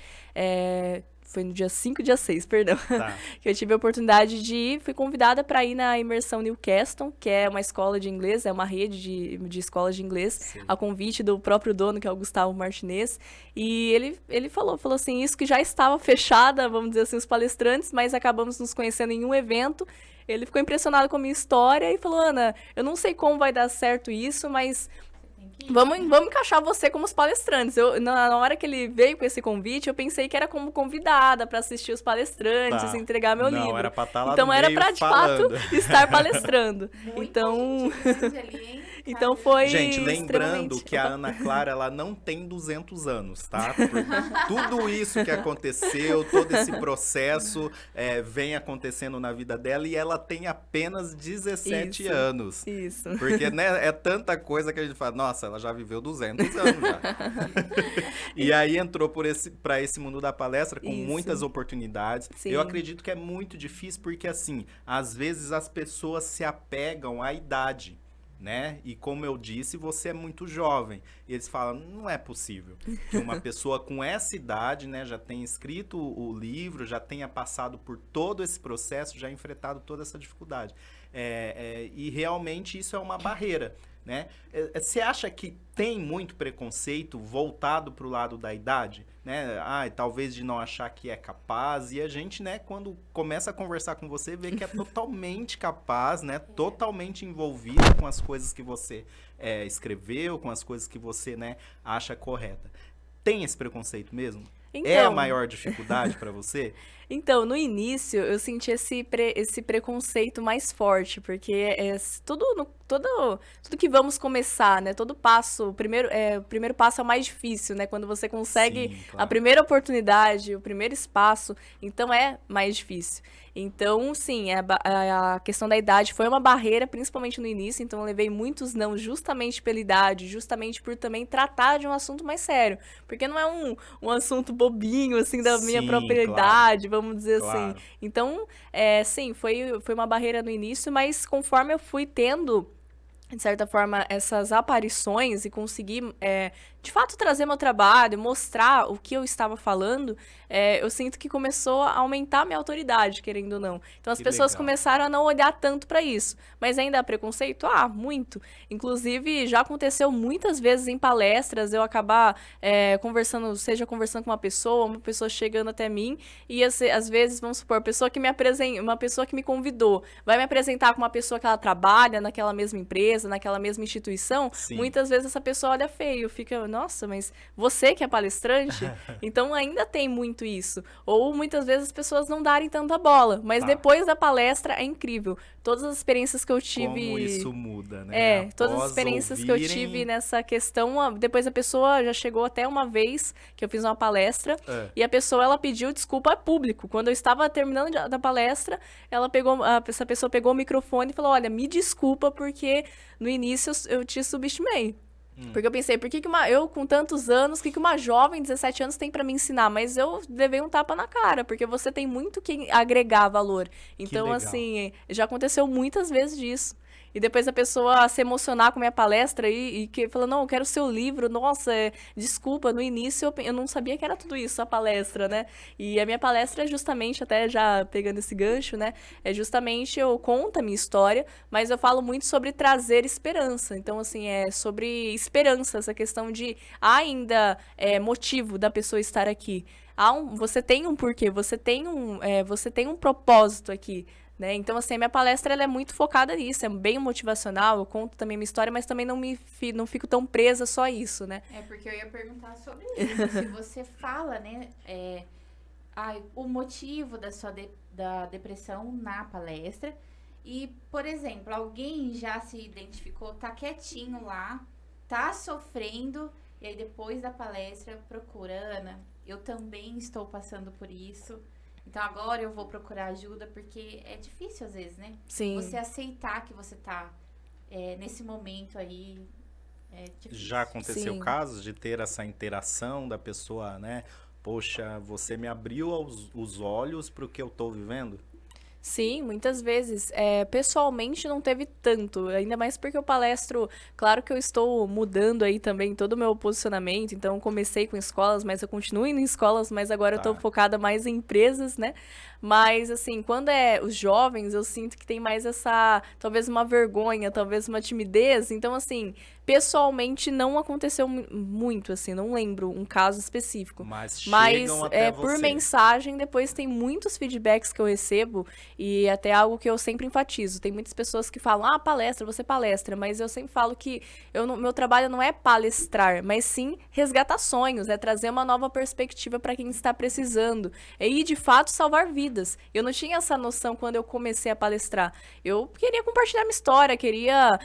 foi no dia 5 e dia 6, perdão. Tá. Que eu tive a oportunidade de ir, fui convidada para ir na Imersão Newcastle, que é uma escola de inglês, é uma rede de escolas de inglês, Sim. a convite do próprio dono, que é o Gustavo Martinez. E ele falou assim, isso que já estava fechada, vamos dizer assim, os palestrantes, mas acabamos nos conhecendo em um evento. Ele ficou impressionado com a minha história e falou, Ana, eu não sei como vai dar certo isso, mas vamos encaixar você como os palestrantes. Na hora que ele veio com esse convite, eu pensei que era como convidada para assistir os palestrantes, Tá. entregar meu Não, livro. era pra estar lá Então no era meio para de falando. fato estar palestrando. Muita Então, gente grande ali, hein? então foi Gente, lembrando extremamente- que a Ana Clara, ela não tem 200 anos, tá? Por tudo isso que aconteceu, todo esse processo vem acontecendo na vida dela, e ela tem apenas 17 Isso. anos. Isso. Porque, né, é tanta coisa que a gente fala, nossa, ela já viveu 200 anos já. E aí entrou para esse mundo da palestra com Isso. muitas oportunidades. Sim. Eu acredito que é muito difícil porque, assim, às vezes as pessoas se apegam à idade, né? E como eu disse, você é muito jovem. E eles falam, não é possível que uma pessoa com essa idade, né, já tenha escrito o livro, já tenha passado por todo esse processo, já enfrentado toda essa dificuldade. E realmente isso é uma barreira, né? Você acha que tem muito preconceito voltado para o lado da idade, né? Talvez de não achar que é capaz, e a gente, né, quando começa a conversar com você, vê que é totalmente capaz, né? Totalmente envolvido com as coisas que você escreveu, com as coisas que você, né, acha correta. Tem esse preconceito mesmo? É a Então- maior dificuldade para você? Então, no início, eu senti esse preconceito mais forte, porque tudo que vamos começar, né? Todo passo, o primeiro passo é o mais difícil, né? Quando você consegue Sim, claro. a primeira oportunidade, o primeiro espaço, então é mais difícil. Então, sim, a questão da idade foi uma barreira, principalmente no início, então eu levei muitos não justamente pela idade, justamente por também tratar de um assunto mais sério, porque não é um assunto bobinho, assim, da minha Sim, própria claro. idade, vamos dizer Claro. assim. Então, sim, foi uma barreira no início, mas conforme eu fui tendo, de certa forma, essas aparições e consegui, de fato, trazer meu trabalho, mostrar o que eu estava falando, eu sinto que começou a aumentar a minha autoridade, querendo ou não. Então, as Que pessoas legal. começaram a não olhar tanto para isso. Mas ainda há preconceito? Muito. Inclusive, já aconteceu muitas vezes em palestras eu acabar conversando com uma pessoa chegando até mim, e às vezes, vamos supor, uma pessoa que me convidou, vai me apresentar com uma pessoa que ela trabalha naquela mesma empresa, naquela mesma instituição, Sim. muitas vezes essa pessoa olha feio, fica, nossa, mas você que é palestrante? Então ainda tem muito isso. Ou muitas vezes as pessoas não darem tanta bola, mas Tá. depois da palestra é incrível. Todas as experiências que eu tive... Como isso muda, né? todas as Após experiências que eu ouvirem- tive nessa questão, depois a pessoa já chegou até uma vez que eu fiz uma palestra É. e a pessoa, ela pediu desculpa a público. Quando eu estava terminando da palestra, essa pessoa pegou o microfone e falou, olha, me desculpa porque no início eu te subestimei. Porque eu pensei, por que eu com tantos anos, o que uma jovem de 17 anos tem pra me ensinar? Mas eu levei um tapa na cara, porque você tem muito que agregar valor. Então, legal. assim, já aconteceu muitas vezes disso. E depois a pessoa se emocionar com a minha palestra e que fala, não, eu quero o seu livro. Nossa, desculpa, no início eu não sabia que era tudo isso, a palestra, né? E a minha palestra é justamente, até já pegando esse gancho, né? É justamente, eu conto a minha história, mas eu falo muito sobre trazer esperança. Então, assim, é sobre esperança, essa questão de há ainda motivo da pessoa estar aqui. Você tem um porquê, você tem um propósito aqui. Né? Então, assim, a minha palestra ela é muito focada nisso, é bem motivacional, eu conto também minha história, mas também não fico tão presa só a isso, né? É porque eu ia perguntar sobre isso. Se você fala, né, o motivo da depressão na palestra. E, por exemplo, alguém já se identificou, tá quietinho lá, tá sofrendo, e aí depois da palestra procura, Ana, eu também estou passando por isso. Então agora eu vou procurar ajuda, porque é difícil às vezes, né? Sim. Você aceitar que você tá nesse momento aí, é difícil. Já aconteceu Sim. casos de ter essa interação da pessoa, né? Poxa, você me abriu os olhos para o que eu tô vivendo? Sim, muitas vezes. Pessoalmente não teve tanto, ainda mais porque eu palestro, claro que eu estou mudando aí também todo o meu posicionamento, então comecei com escolas, mas eu continuo indo em escolas, mas agora eu tô Tá. focada mais em empresas, né? Mas, assim, quando é os jovens, eu sinto que tem mais talvez uma vergonha, talvez uma timidez, então, assim, pessoalmente não aconteceu muito, assim, não lembro um caso específico. Mas Mas chegam até por você. mensagem, depois tem muitos feedbacks que eu recebo e até algo que eu sempre enfatizo. Tem muitas pessoas que falam, palestra, você palestra, mas eu sempre falo que meu trabalho não é palestrar, mas sim resgatar sonhos, é trazer uma nova perspectiva para quem está precisando e, de fato, salvar vidas. Eu não tinha essa noção quando eu comecei a palestrar. Eu queria compartilhar minha história, queria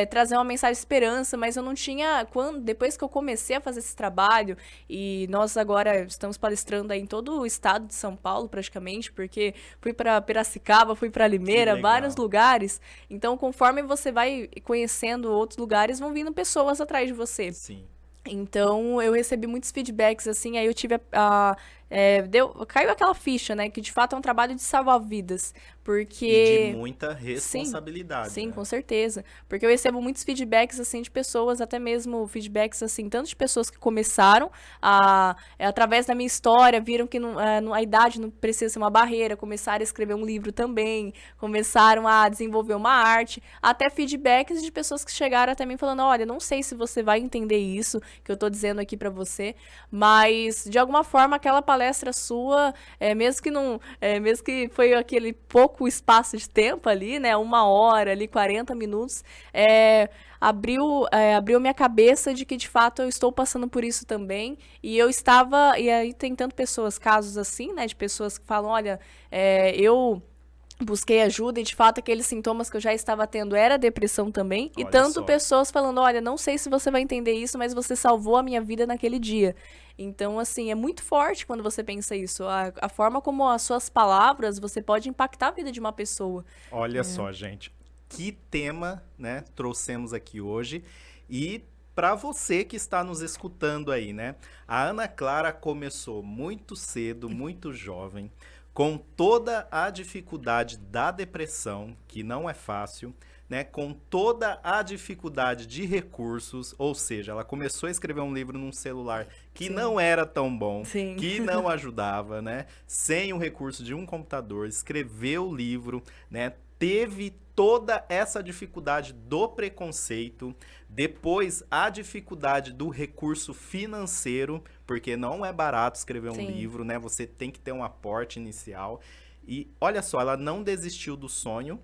trazer uma mensagem de esperança, mas eu não tinha... Depois que eu comecei a fazer esse trabalho, e nós agora estamos palestrando aí em todo o estado de São Paulo, praticamente, porque fui para Piracicaba, fui para Limeira, legal. vários lugares. Então, conforme você vai conhecendo outros lugares, vão vindo pessoas atrás de você. Sim. Então, eu recebi muitos feedbacks, assim, aí eu tive caiu aquela ficha, né, que de fato é um trabalho de salvar vidas, porque... E de muita responsabilidade. Sim, né? com certeza. Porque eu recebo muitos feedbacks, assim, de pessoas, até mesmo feedbacks, assim, tanto de pessoas que começaram através da minha história, viram que a idade não precisa ser uma barreira, começaram a escrever um livro também, começaram a desenvolver uma arte, até feedbacks de pessoas que chegaram até mim falando, olha, não sei se você vai entender isso que eu tô dizendo aqui pra você, mas, de alguma forma, aquela palestra sua, mesmo que foi aquele pouco espaço de tempo ali, né, 1 hora ali, 40 minutos, abriu minha cabeça de que, de fato, eu estou passando por isso também, e aí tem tanto casos assim, né, de pessoas que falam, olha, eu busquei ajuda e, de fato, aqueles sintomas que eu já estava tendo era depressão também. E Olha tanto só. pessoas falando, olha, não sei se você vai entender isso, mas você salvou a minha vida naquele dia. Então, assim, é muito forte quando você pensa isso. A forma como as suas palavras, você pode impactar a vida de uma pessoa. Olha só, gente, que tema, né, trouxemos aqui hoje. E para você que está nos escutando aí, né, a Ana Clara começou muito cedo, muito jovem, com toda a dificuldade da depressão, que não é fácil, né, com toda a dificuldade de recursos, ou seja, ela começou a escrever um livro num celular que Sim. não era tão bom, Sim. que não ajudava, né, sem o recurso de um computador, escreveu o livro, né, teve toda essa dificuldade do preconceito, depois a dificuldade do recurso financeiro, porque não é barato escrever um Sim. livro, né? Você tem que ter um aporte inicial. E olha só, ela não desistiu do sonho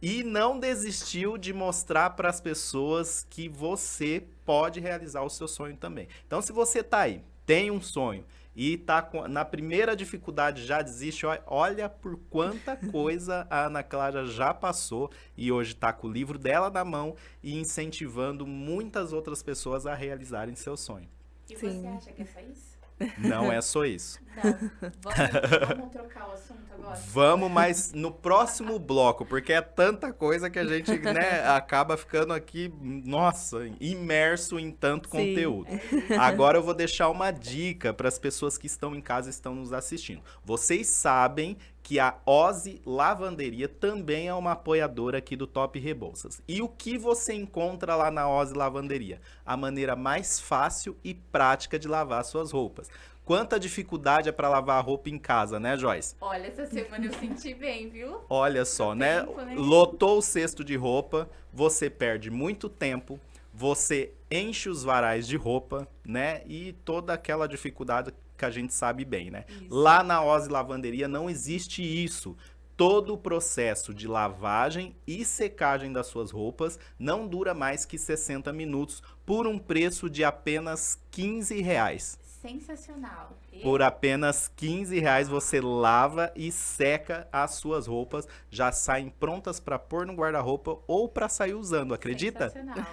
E não desistiu de mostrar para as pessoas que você pode realizar o seu sonho também. Então, se você tá aí, tem um sonho e tá na primeira dificuldade já desiste, olha por quanta coisa a Ana Clara já passou e hoje tá com o livro dela na mão e incentivando muitas outras pessoas a realizarem seu sonho. E Sim. você acha que é só isso? Não é só isso. Não. Vamos trocar o assunto agora? Vamos, mas no próximo bloco, porque é tanta coisa que a gente, né, acaba ficando aqui, nossa, imerso em tanto Sim. conteúdo. Agora eu vou deixar uma dica para as pessoas que estão em casa e estão nos assistindo. Vocês sabem que a Ozzy Lavanderia também é uma apoiadora aqui do Top Rebouças. E o que você encontra lá na Ozzy Lavanderia? A maneira mais fácil e prática de lavar suas roupas. Quanta dificuldade é para lavar a roupa em casa, né, Joyce? Olha, essa semana eu senti bem, viu? Olha só, né? tempo, né? Lotou o cesto de roupa, você perde muito tempo, você enche os varais de roupa, né? E toda aquela dificuldade que a gente sabe bem, né? Isso. Lá na Ozzy Lavanderia não existe isso. Todo o processo de lavagem e secagem das suas roupas não dura mais que 60 minutos por um preço de apenas R$15. Sensacional. E Por apenas R$15 você lava e seca as suas roupas, já saem prontas para pôr no guarda-roupa ou para sair usando, acredita? Sensacional.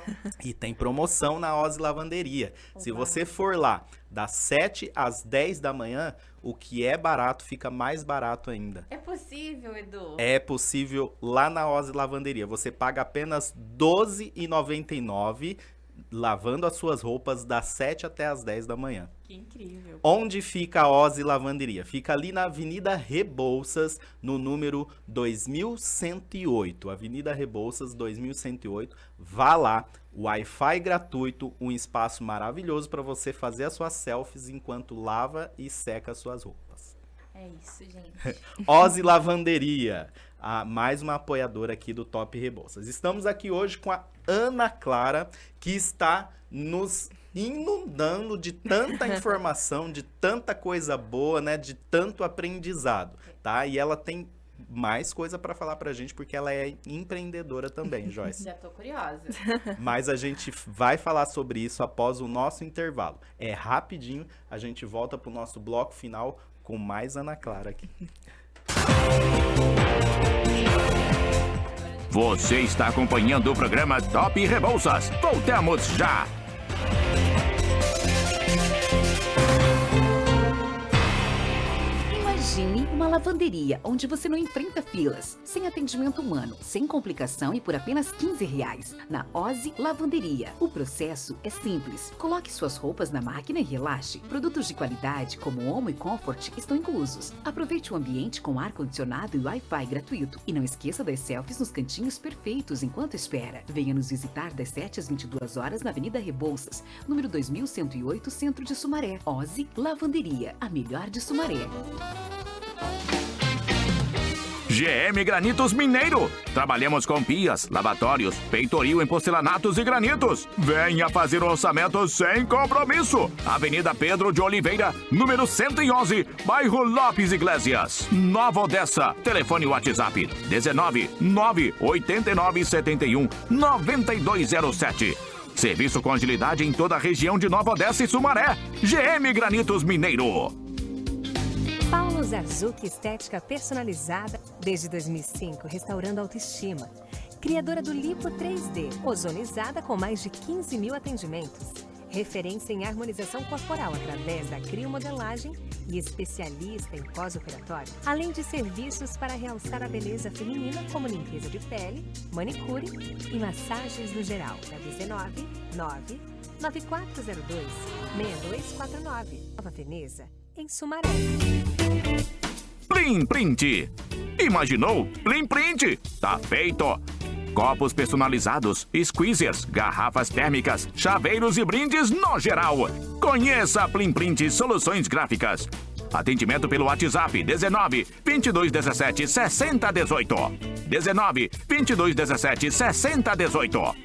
E tem promoção na Ozzy Lavanderia. Se Oba. você for lá das 7 às 10 da manhã, o que é barato fica mais barato ainda. É possível, Edu? É possível lá na Ozzy Lavanderia. Você paga apenas R$12,99 lavando as suas roupas das 7 até as 10 da manhã. Que incrível. Onde fica a Ozzy Lavanderia? Fica ali na Avenida Rebouças, no número 2108. Avenida Rebouças, 2108. Vá lá, Wi-Fi gratuito, um espaço maravilhoso para você fazer as suas selfies enquanto lava e seca as suas roupas. É isso, gente. Ozzy Lavanderia, mais uma apoiadora aqui do Top Rebouças. Estamos aqui hoje com a Ana Clara, que está nos inundando de tanta informação, de tanta coisa boa, né, de tanto aprendizado, tá? E ela tem mais coisa para falar pra gente, porque ela é empreendedora também, Joyce. Já tô curiosa. Mas a gente vai falar sobre isso após o nosso intervalo. É rapidinho, a gente volta pro nosso bloco final com mais Ana Clara aqui. Você está acompanhando o programa Top Rebouças. Voltamos já! Imagine uma lavanderia onde você não enfrenta filas, sem atendimento humano, sem complicação e por apenas R$15. Na Ozzy Lavanderia. O processo é simples. Coloque suas roupas na máquina e relaxe. Produtos de qualidade como Omo e Comfort estão inclusos. Aproveite o ambiente com ar-condicionado e Wi-Fi gratuito. E não esqueça das selfies nos cantinhos perfeitos enquanto espera. Venha nos visitar das 7 às 22 horas na Avenida Rebouças, número 2108, Centro de Sumaré. Ozzy Lavanderia, a melhor de Sumaré. GM Granitos Mineiro. Trabalhamos com pias, lavatórios, peitoril em porcelanatos e granitos. Venha fazer o orçamento sem compromisso. Avenida Pedro de Oliveira, número 111, bairro Lopes Iglesias, Nova Odessa. Telefone WhatsApp 19 989 71 9207. Serviço com agilidade em toda a região de Nova Odessa e Sumaré. GM Granitos Mineiro. Paulo Zarzuki Estética Personalizada, desde 2005, restaurando a autoestima. Criadora do Lipo 3D, ozonizada com mais de 15 mil atendimentos. Referência em harmonização corporal através da criomodelagem e especialista em pós-operatório. Além de serviços para realçar a beleza feminina, como limpeza de pele, manicure e massagens no geral. Da 19 9 9402 6249. Nova Veneza, em Sumaré. Plim Print. Imaginou? Plim Print. Tá feito. Copos personalizados, squeezers, garrafas térmicas, chaveiros e brindes no geral. Conheça a Plim Print Soluções Gráficas. Atendimento pelo WhatsApp 19 2217 6018. 19 2217 6018.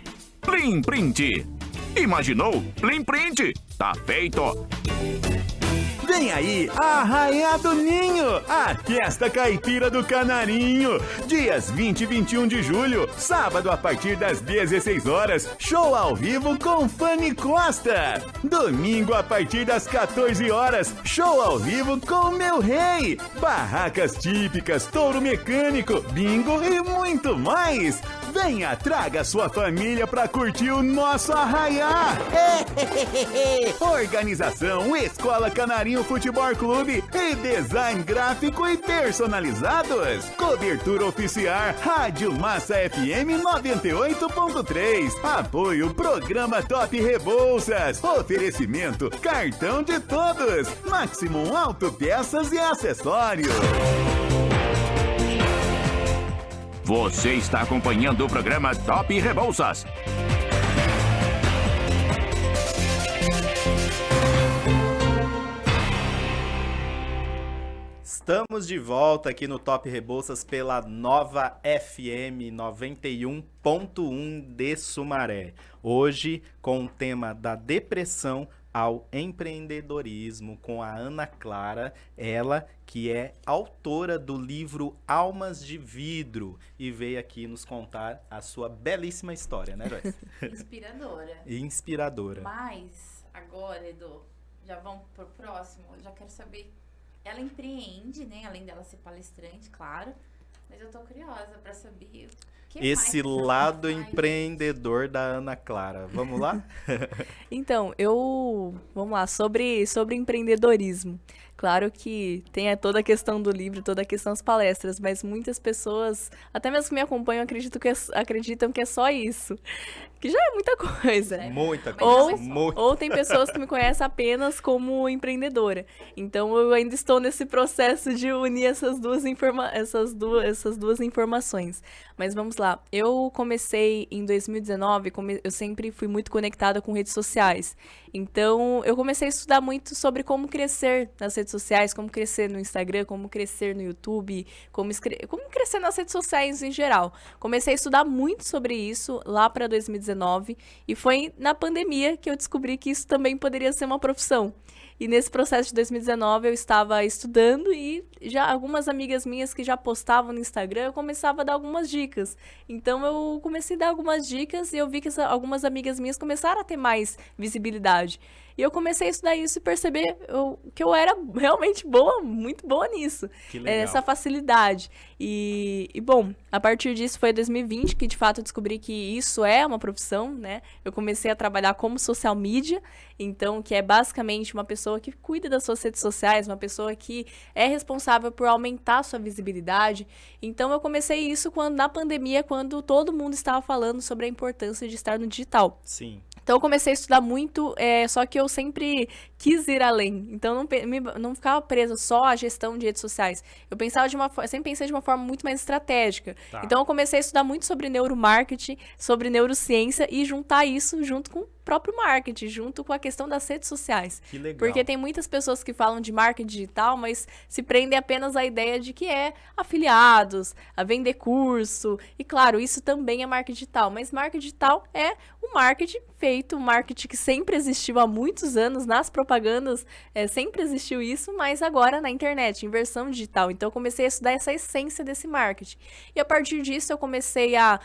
Plim Print. Imaginou? Plim Print. Tá feito. Vem aí, Arraiá do Ninho, a Festa Caipira do Canarinho. Dias 20 e 21 de julho, sábado a partir das 16 horas, show ao vivo com Fanny Costa. Domingo a partir das 14 horas, show ao vivo com Meu Rei. Barracas típicas, touro mecânico, bingo e muito mais. Venha, traga sua família pra curtir o nosso Arraiá. Organização Escola Canarinho Futebol Clube e Design Gráfico e Personalizados. Cobertura oficial Rádio Massa FM 98.3. Apoio Programa Top Rebouças. Oferecimento Cartão de Todos. Maximum Autopeças e Acessórios. Você está acompanhando o programa Top Rebouças. Estamos de volta aqui no Top Rebouças pela Nova FM 91.1 de Sumaré. Hoje com o tema da depressão ao empreendedorismo com a Ana Clara, ela que é autora do livro Almas de Vidro e veio aqui nos contar a sua belíssima história, né, Joyce? Inspiradora. Inspiradora. Mas, agora, Edu, já vamos pro próximo. Eu já quero saber. Ela empreende, né? Além dela ser palestrante, claro. Mas eu tô curiosa pra saber o que Esse mais lado faz. empreendedor da Ana Clara. Vamos lá? Então, vamos lá, sobre empreendedorismo. Claro que tem toda a questão do livro, toda a questão das palestras, mas muitas pessoas, até mesmo que me acompanham, acreditam que é só isso. Que já é muita coisa. Muita Ou, coisa. muito. ou tem pessoas que me conhecem apenas como empreendedora. Então eu ainda estou nesse processo de unir essas duas informações. Mas vamos lá. Eu comecei em 2019, eu sempre fui muito conectada com redes sociais. Então eu comecei a estudar muito sobre como crescer nas redes sociais, como crescer no Instagram, como crescer no YouTube, como crescer nas redes sociais em geral. Comecei a estudar muito sobre isso lá para 2019 e foi na pandemia que eu descobri que isso também poderia ser uma profissão. E nesse processo de 2019 eu estava estudando e já algumas amigas minhas que já postavam no Instagram, eu começava a dar algumas dicas. Então eu comecei a dar algumas dicas e eu vi que algumas amigas minhas começaram a ter mais visibilidade. E eu comecei a estudar isso e perceber que eu era realmente boa, muito boa nisso. Que legal. Essa facilidade. E, bom, a partir disso foi 2020 que de fato eu descobri que isso é uma profissão, né? Eu comecei a trabalhar como social media, então que é basicamente uma pessoa que cuida das suas redes sociais, uma pessoa que é responsável por aumentar a sua visibilidade. Então eu comecei isso na pandemia, quando todo mundo estava falando sobre a importância de estar no digital. Sim. Então eu comecei a estudar muito, só que eu sempre quis ir além. Então não ficava presa só à gestão de redes sociais. Eu sempre pensei de uma forma muito mais estratégica. Tá. Então eu comecei a estudar muito sobre neuromarketing, sobre neurociência e juntar isso junto com o próprio marketing, junto com a questão das redes sociais. Que legal. Porque tem muitas pessoas que falam de marketing digital, mas se prendem apenas à ideia de que é afiliados, a vender curso. E claro, isso também é marketing digital. Mas marketing digital é o marketing feito, o marketing que sempre existiu há muitos anos, nas propagandas sempre existiu isso, mas agora na internet, em versão digital. Então eu comecei a estudar essa essência desse marketing. E a partir disso eu comecei a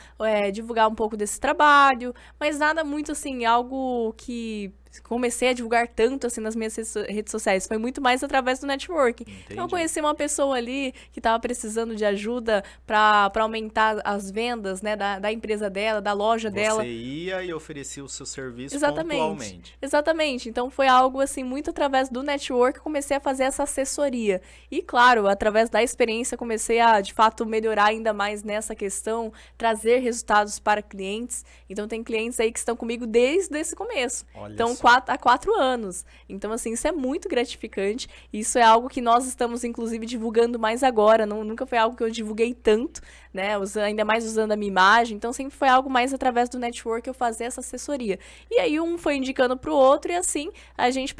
divulgar um pouco desse trabalho, mas nada muito assim, algo que comecei a divulgar tanto assim nas minhas redes sociais. Foi muito mais através do networking. Entendi. Então eu conheci uma pessoa ali que estava precisando de ajuda para aumentar as vendas, né, da empresa dela, da loja dela. Você ia e oferecia o seu serviço Exatamente. pontualmente. Exatamente. Então foi algo assim muito através do network que eu comecei a fazer essa assessoria. E claro, através da experiência comecei a de fato melhorar ainda mais nessa questão, trazer resultados para clientes. Então tem clientes aí que estão comigo desde esse começo. Olha Então só. há 4 anos. Então assim, isso é muito gratificante. Isso é algo que nós estamos inclusive divulgando mais agora. Nunca foi algo que eu divulguei tanto, né? Ainda mais usando a minha imagem. Então sempre foi algo mais através do network eu fazer essa assessoria. E aí um foi indicando para o outro e assim a gente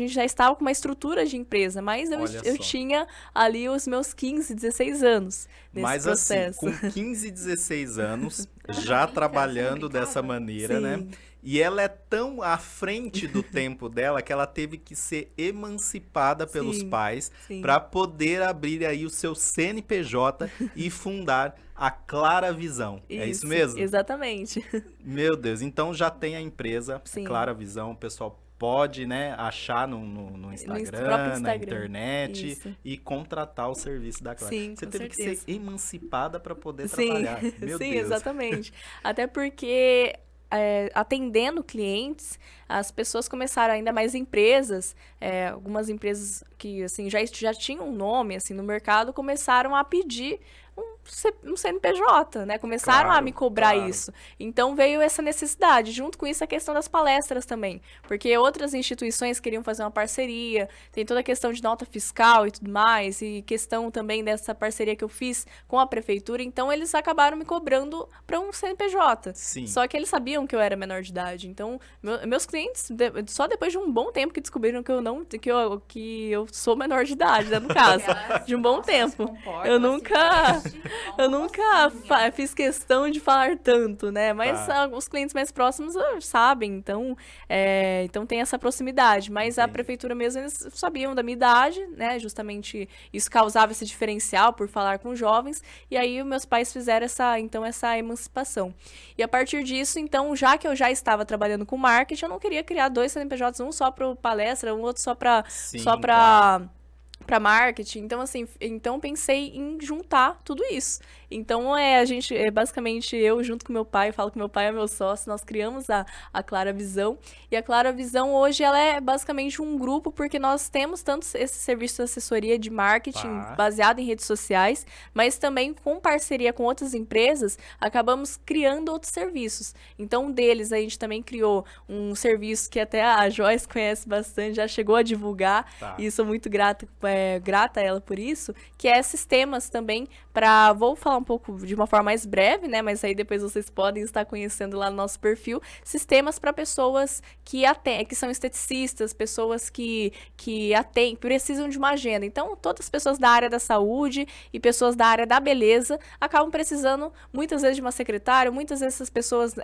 já estava com uma estrutura de empresa, mas eu Olha só. tinha ali os meus 15, 16 anos nesse Mas processo. assim, com 15, 16 anos, já Sim, trabalhando brincava. dessa maneira, né? Sim. E ela é tão à frente do tempo dela que ela teve que ser emancipada pelos Sim, pais sim. para poder abrir aí o seu CNPJ e fundar a Clara Visão. É isso mesmo? Exatamente. Meu Deus, então já tem a empresa, Sim. a Clara Visão, o pessoal pode, né, achar no próprio Instagram, na Instagram. internet Isso. e contratar o serviço da Clara. Sim, Você com teve que certeza. ser emancipada para poder Sim, trabalhar. Meu sim, Deus. exatamente. Até porque atendendo clientes, as pessoas começaram, ainda mais empresas, algumas empresas que assim já tinham um nome assim no mercado, começaram a pedir um CNPJ, né? Começaram a Claro, me cobrar claro. isso. Então veio essa necessidade. Junto com isso, a questão das palestras também. Porque outras instituições queriam fazer uma parceria, tem toda a questão de nota fiscal e tudo mais, e questão também dessa parceria que eu fiz com a prefeitura. Então eles acabaram me cobrando para um CNPJ. Sim. Só que eles sabiam que eu era menor de idade. Então, meus clientes, só depois de um bom tempo que descobriram que eu sou menor de idade, né, no caso. Elas, De um bom nossa, tempo. se comportam, Eu se nunca- vestem como Eu nunca mocinha. fiz questão de falar tanto, né? Mas Tá. os clientes mais próximos sabem, então tem essa proximidade. Mas a Entendi. prefeitura mesmo, eles sabiam da minha idade, né? Justamente isso causava esse diferencial por falar com jovens. E aí, os meus pais fizeram essa emancipação. E a partir disso, então, já que eu já estava trabalhando com marketing, eu não queria criar 2 CNPJs, um só para palestra, um outro só para Sim, para marketing. Então, assim, pensei em juntar tudo isso. Então, basicamente, eu junto com meu pai, eu falo que meu pai é meu sócio, nós criamos a Clara Visão. E a Clara Visão, hoje, ela é basicamente um grupo, porque nós temos tanto esse serviço de assessoria de marketing Tá. baseado em redes sociais, mas também com parceria com outras empresas, acabamos criando outros serviços. Então, um deles, a gente também criou um serviço que até a Joyce conhece bastante, já chegou a divulgar, Tá. e sou muito grata a ela por isso, que é sistemas também vou falar um pouco de uma forma mais breve, né, mas aí depois vocês podem estar conhecendo lá no nosso perfil, sistemas para pessoas que são esteticistas, pessoas que precisam de uma agenda. Então, todas as pessoas da área da saúde e pessoas da área da beleza acabam precisando, muitas vezes, de uma secretária, muitas vezes essas pessoas,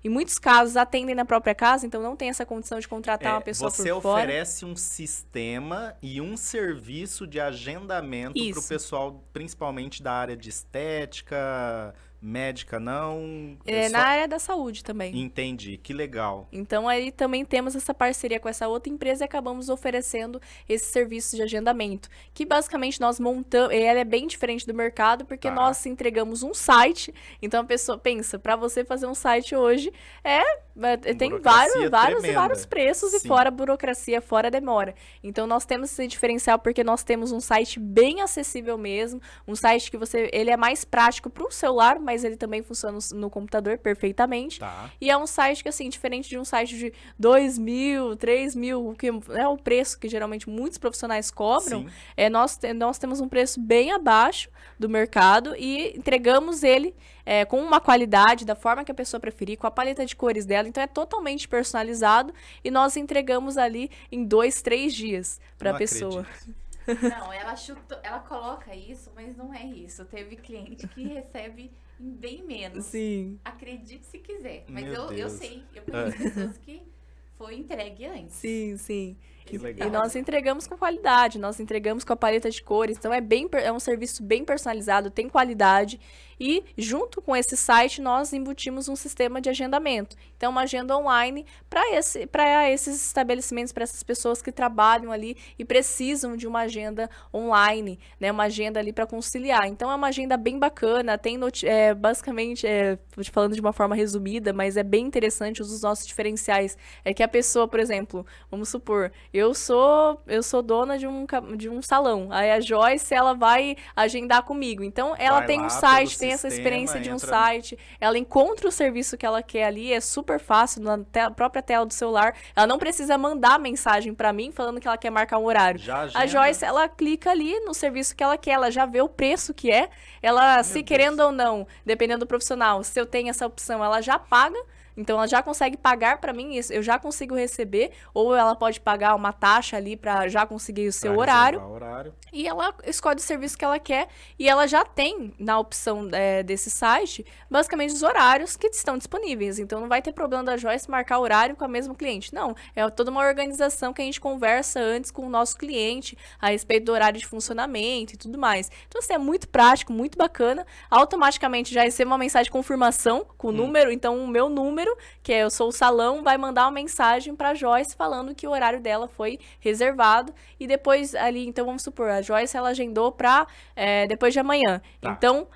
em muitos casos, atendem na própria casa, então não tem essa condição de contratar uma pessoa Você por fora. oferece um sistema e um serviço de agendamento para o Isso. pessoal, principalmente da área de estética, médica, não? Na área da saúde também. Entendi, que legal. Então, aí também temos essa parceria com essa outra empresa e acabamos oferecendo esse serviço de agendamento, que basicamente nós montamos, ela é bem diferente do mercado, porque Tá. nós entregamos um site, então a pessoa pensa, para você fazer um site hoje, tem Burocracia vários tremenda. preços e Sim. fora a burocracia, fora a demora. Então, nós temos esse diferencial porque nós temos um site bem acessível mesmo, um site que ele é mais prático para o celular, mas ele também funciona no computador perfeitamente. Tá. E é um site que, assim, diferente de um site de 2.000, 3.000, que é o preço que geralmente muitos profissionais cobram, Sim. nós temos um preço bem abaixo do mercado e entregamos ele com uma qualidade, da forma que a pessoa preferir, com a paleta de cores dela. Então, é totalmente personalizado e nós entregamos ali em 2, 3 dias para a Não pessoa. acredito. Não, ela coloca isso, mas não é isso. Teve cliente que recebe em bem menos. Sim, Acredite se quiser. Mas Meu eu Deus. sei, eu conheço pessoas que foi entregue antes. sim. Que Esse legal. E nós entregamos com qualidade, nós entregamos com a paleta de cores, então é um serviço bem personalizado, tem qualidade. E junto com esse site nós embutimos um sistema de agendamento. Então, uma agenda online para esses estabelecimentos, para essas pessoas que trabalham ali e precisam de uma agenda online, né? Uma agenda ali para conciliar. Então, é uma agenda bem bacana, tem basicamente, falando de uma forma resumida, mas é bem interessante os nossos diferenciais. É que a pessoa, por exemplo, vamos supor, eu sou dona de um salão. Aí a Joyce, ela vai agendar comigo. Então, ela Vai tem lá um site, pelo tem essa sistema, experiência de um entra- site. Ela encontra o serviço que ela quer ali, é super fácil, na própria tela do celular. Ela não precisa mandar mensagem pra mim falando que ela quer marcar um horário. Já A agenda. Joyce, ela clica ali no serviço que ela quer, ela já vê o preço que é. Ela, se Deus. querendo ou não, dependendo do profissional, se eu tenho essa opção, ela já paga. Então, ela já consegue pagar para mim, eu já consigo receber, ou ela pode pagar uma taxa ali para já conseguir o seu Pra horário. reservar horário. E ela escolhe o serviço que ela quer e ela já tem na opção desse site, basicamente, os horários que estão disponíveis. Então, não vai ter problema da Joyce marcar horário com a mesma cliente. Não, é toda uma organização que a gente conversa antes com o nosso cliente a respeito do horário de funcionamento e tudo mais. Então, assim, é muito prático, muito bacana. Automaticamente já recebe uma mensagem de confirmação com o número. Então, o meu número, que eu sou o salão, vai mandar uma mensagem para a Joyce falando que o horário dela foi reservado. E depois ali, então vamos supor, a Joyce ela agendou para depois de amanhã. Tá. Então,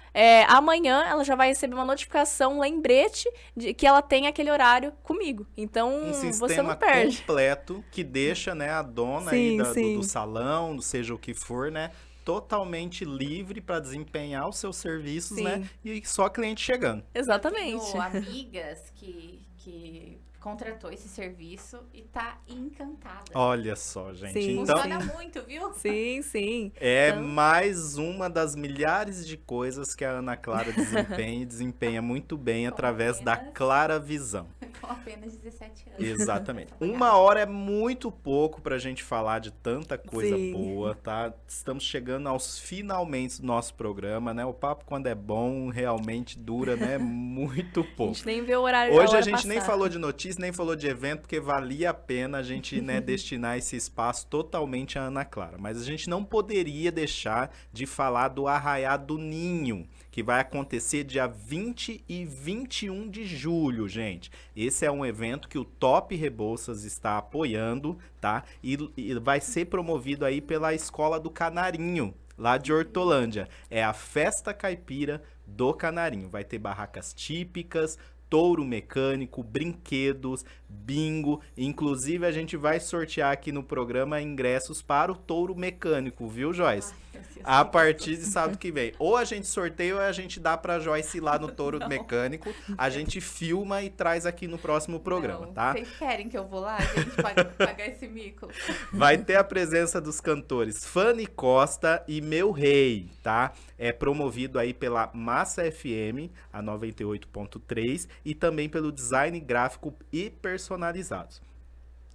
amanhã ela já vai receber uma notificação, um lembrete de que ela tem aquele horário comigo. Então, Um você sistema não perde. completo que deixa, né, a dona Sim, aí sim. do salão, seja o que for, né, totalmente livre para desempenhar os seus serviços, Sim. né, e só cliente chegando. Exatamente. Tenho amigas que contratou esse serviço e tá encantada. Olha só, gente. Sim, Então, Funciona muito, viu? Sim, sim. é Então- mais uma das milhares de coisas que a Ana Clara desempenha e desempenha muito bem através da apenas- Clara Visão. Com apenas 17 anos. Exatamente. Obrigada. Uma hora é muito pouco pra gente falar de tanta coisa Sim. boa, tá? Estamos chegando aos finalmente do nosso programa, né? O papo, quando é bom, realmente dura, né? Muito A pouco. gente nem vê o horário. Hoje a hora gente nem passar. falou de notícia, nem falou de evento, porque valia a pena a gente, né, destinar esse espaço totalmente à Ana Clara. Mas a gente não poderia deixar de falar do Arraiá do Ninho, que vai acontecer dia 20 e 21 de julho, gente. Esse é um evento que o Top Rebouças está apoiando, tá? E vai ser promovido aí pela Escola do Canarinho, lá de Hortolândia. É a Festa Caipira do Canarinho. Vai ter barracas típicas, touro mecânico, brinquedos, bingo. Inclusive, a gente vai sortear aqui no programa ingressos para o touro mecânico, viu, Joyce? Meu Deus, A que partir de gostoso. sábado que vem. Ou a gente sorteia ou a gente dá pra Joyce ir lá no touro mecânico. A gente filma e traz aqui no próximo programa, Não, tá? Vocês querem que eu vou lá, gente, pagar esse mico? Vai ter a presença dos cantores Fanny Costa e Meu Rei, tá? É promovido aí pela Massa FM, a 98.3, e também pelo Design Gráfico e Personalizados.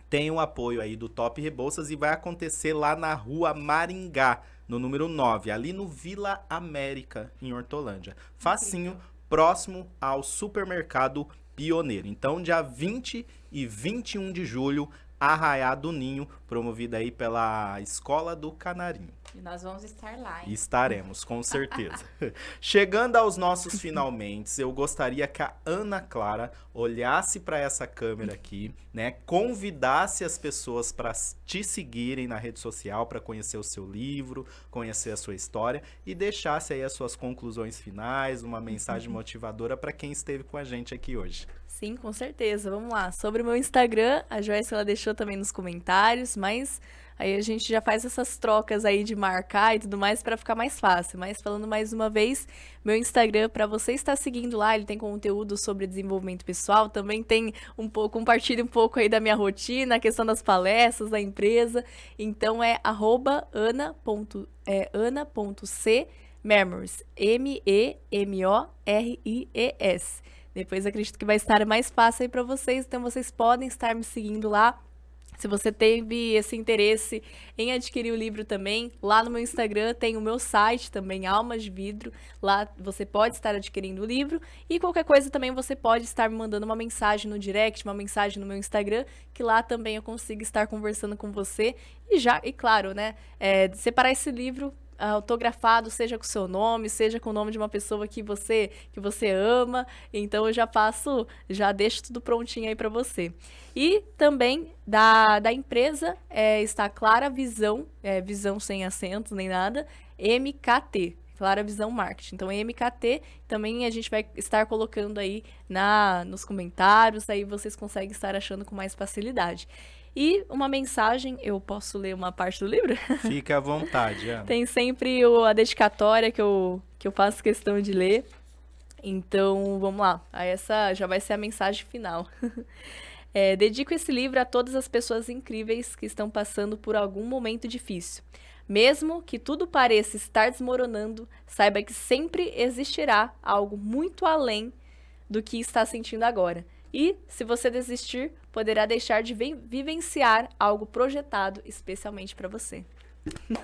Tem o apoio aí do Top Rebouças e vai acontecer lá na Rua Maringá, no número 9, ali no Vila América, em Hortolândia. Facinho, próximo ao supermercado Pioneiro. Então, dia 20 e 21 de julho, Arraiá do Ninho, promovida aí pela Escola do Canarinho. E nós vamos estar lá, hein? Estaremos, com certeza. Chegando aos nossos finalmente, eu gostaria que a Ana Clara olhasse para essa câmera aqui, né? Convidasse as pessoas para te seguirem na rede social, para conhecer o seu livro, conhecer a sua história e deixasse aí as suas conclusões finais, uma mensagem motivadora para quem esteve com a gente aqui hoje. Sim, com certeza. Vamos lá. Sobre o meu Instagram, a Joyce ela deixou também nos comentários, mas aí a gente já faz essas trocas aí de marcar e tudo mais para ficar mais fácil. Mas falando mais uma vez, meu Instagram, para você estar seguindo lá, ele tem conteúdo sobre desenvolvimento pessoal, também tem compartilha um pouco aí da minha rotina, a questão das palestras, da empresa. Então é @ana.c.memories, MEMORIES. Depois acredito que vai estar mais fácil aí para vocês, então vocês podem estar me seguindo lá. Se você teve esse interesse em adquirir o livro também, lá no meu Instagram tem o meu site também, Almas de Vidro. Lá você pode estar adquirindo o livro e qualquer coisa também você pode estar me mandando uma mensagem no direct, uma mensagem no meu Instagram, que lá também eu consigo estar conversando com você. E claro, né, separar esse livro autografado, seja com o seu nome, seja com o nome de uma pessoa que você ama. Então eu já deixo tudo prontinho aí para você. E também da empresa está Clara Visão, visão sem acentos nem nada, MKT. Clara Visão Marketing. Então, MKT também a gente vai estar colocando aí nos comentários, aí vocês conseguem estar achando com mais facilidade. E uma mensagem, eu posso ler uma parte do livro? Fique à vontade, Ana. Tem sempre a dedicatória que eu faço questão de ler. Então, vamos lá. Essa já vai ser a mensagem final. Dedico esse livro a todas as pessoas incríveis que estão passando por algum momento difícil. Mesmo que tudo pareça estar desmoronando, saiba que sempre existirá algo muito além do que está sentindo agora. E, se você desistir, poderá deixar de vivenciar algo projetado especialmente para você.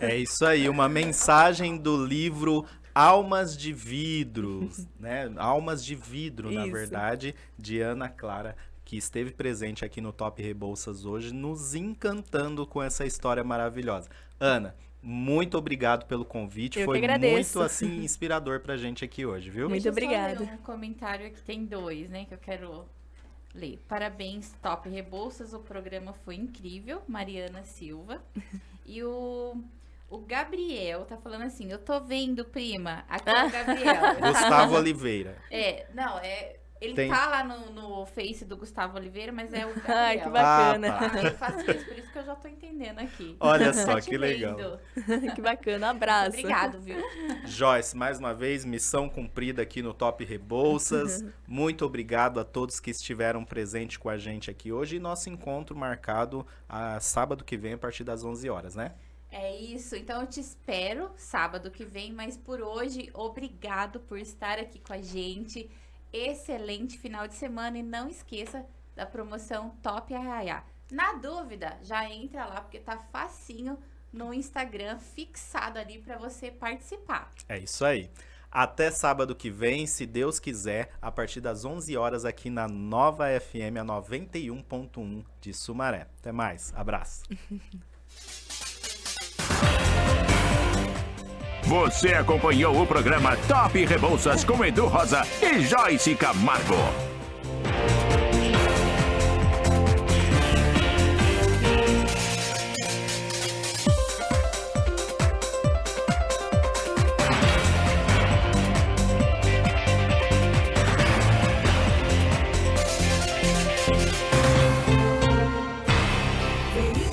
É isso aí, uma mensagem do livro Almas de Vidro, né? Almas de Vidro, na Isso. verdade, de Ana Clara, que esteve presente aqui no Top Rebouças hoje, nos encantando com essa história maravilhosa. Ana, muito obrigado pelo convite, Eu foi que agradeço. muito assim inspirador pra gente aqui hoje, viu? Muito Deixa eu só obrigada. ler um comentário aqui, tem 2, né, que eu quero ler. Parabéns, Top Rebouças, o programa foi incrível, Mariana Silva. E o Gabriel tá falando assim, eu tô vendo, prima, aqui é o Gabriel. Gustavo Oliveira. Ele Tem- tá lá no Face do Gustavo Oliveira, mas é o Gabriel. Ai, que bacana. Ah, tá. Ele faz isso, por isso que eu já tô entendendo aqui. Olha só, Tá te que legal. vendo. Que bacana, abraço. Obrigado, viu? Joyce, mais uma vez, missão cumprida aqui no Top Rebouças. Muito obrigado a todos que estiveram presentes com a gente aqui hoje. E nosso encontro marcado a sábado que vem, a partir das 11 horas, né? É isso, então eu te espero sábado que vem, mas por hoje, obrigado por estar aqui com a gente. Excelente final de semana e não esqueça da promoção Top Arraiá. Na dúvida, já entra lá porque tá facinho no Instagram, fixado ali para você participar. É isso aí. Até sábado que vem, se Deus quiser, a partir das 11 horas aqui na Nova FM, a 91.1 de Sumaré. Até mais. Abraço. Você acompanhou o programa Top Rebouças com Edu Rosa e Joyce Camargo.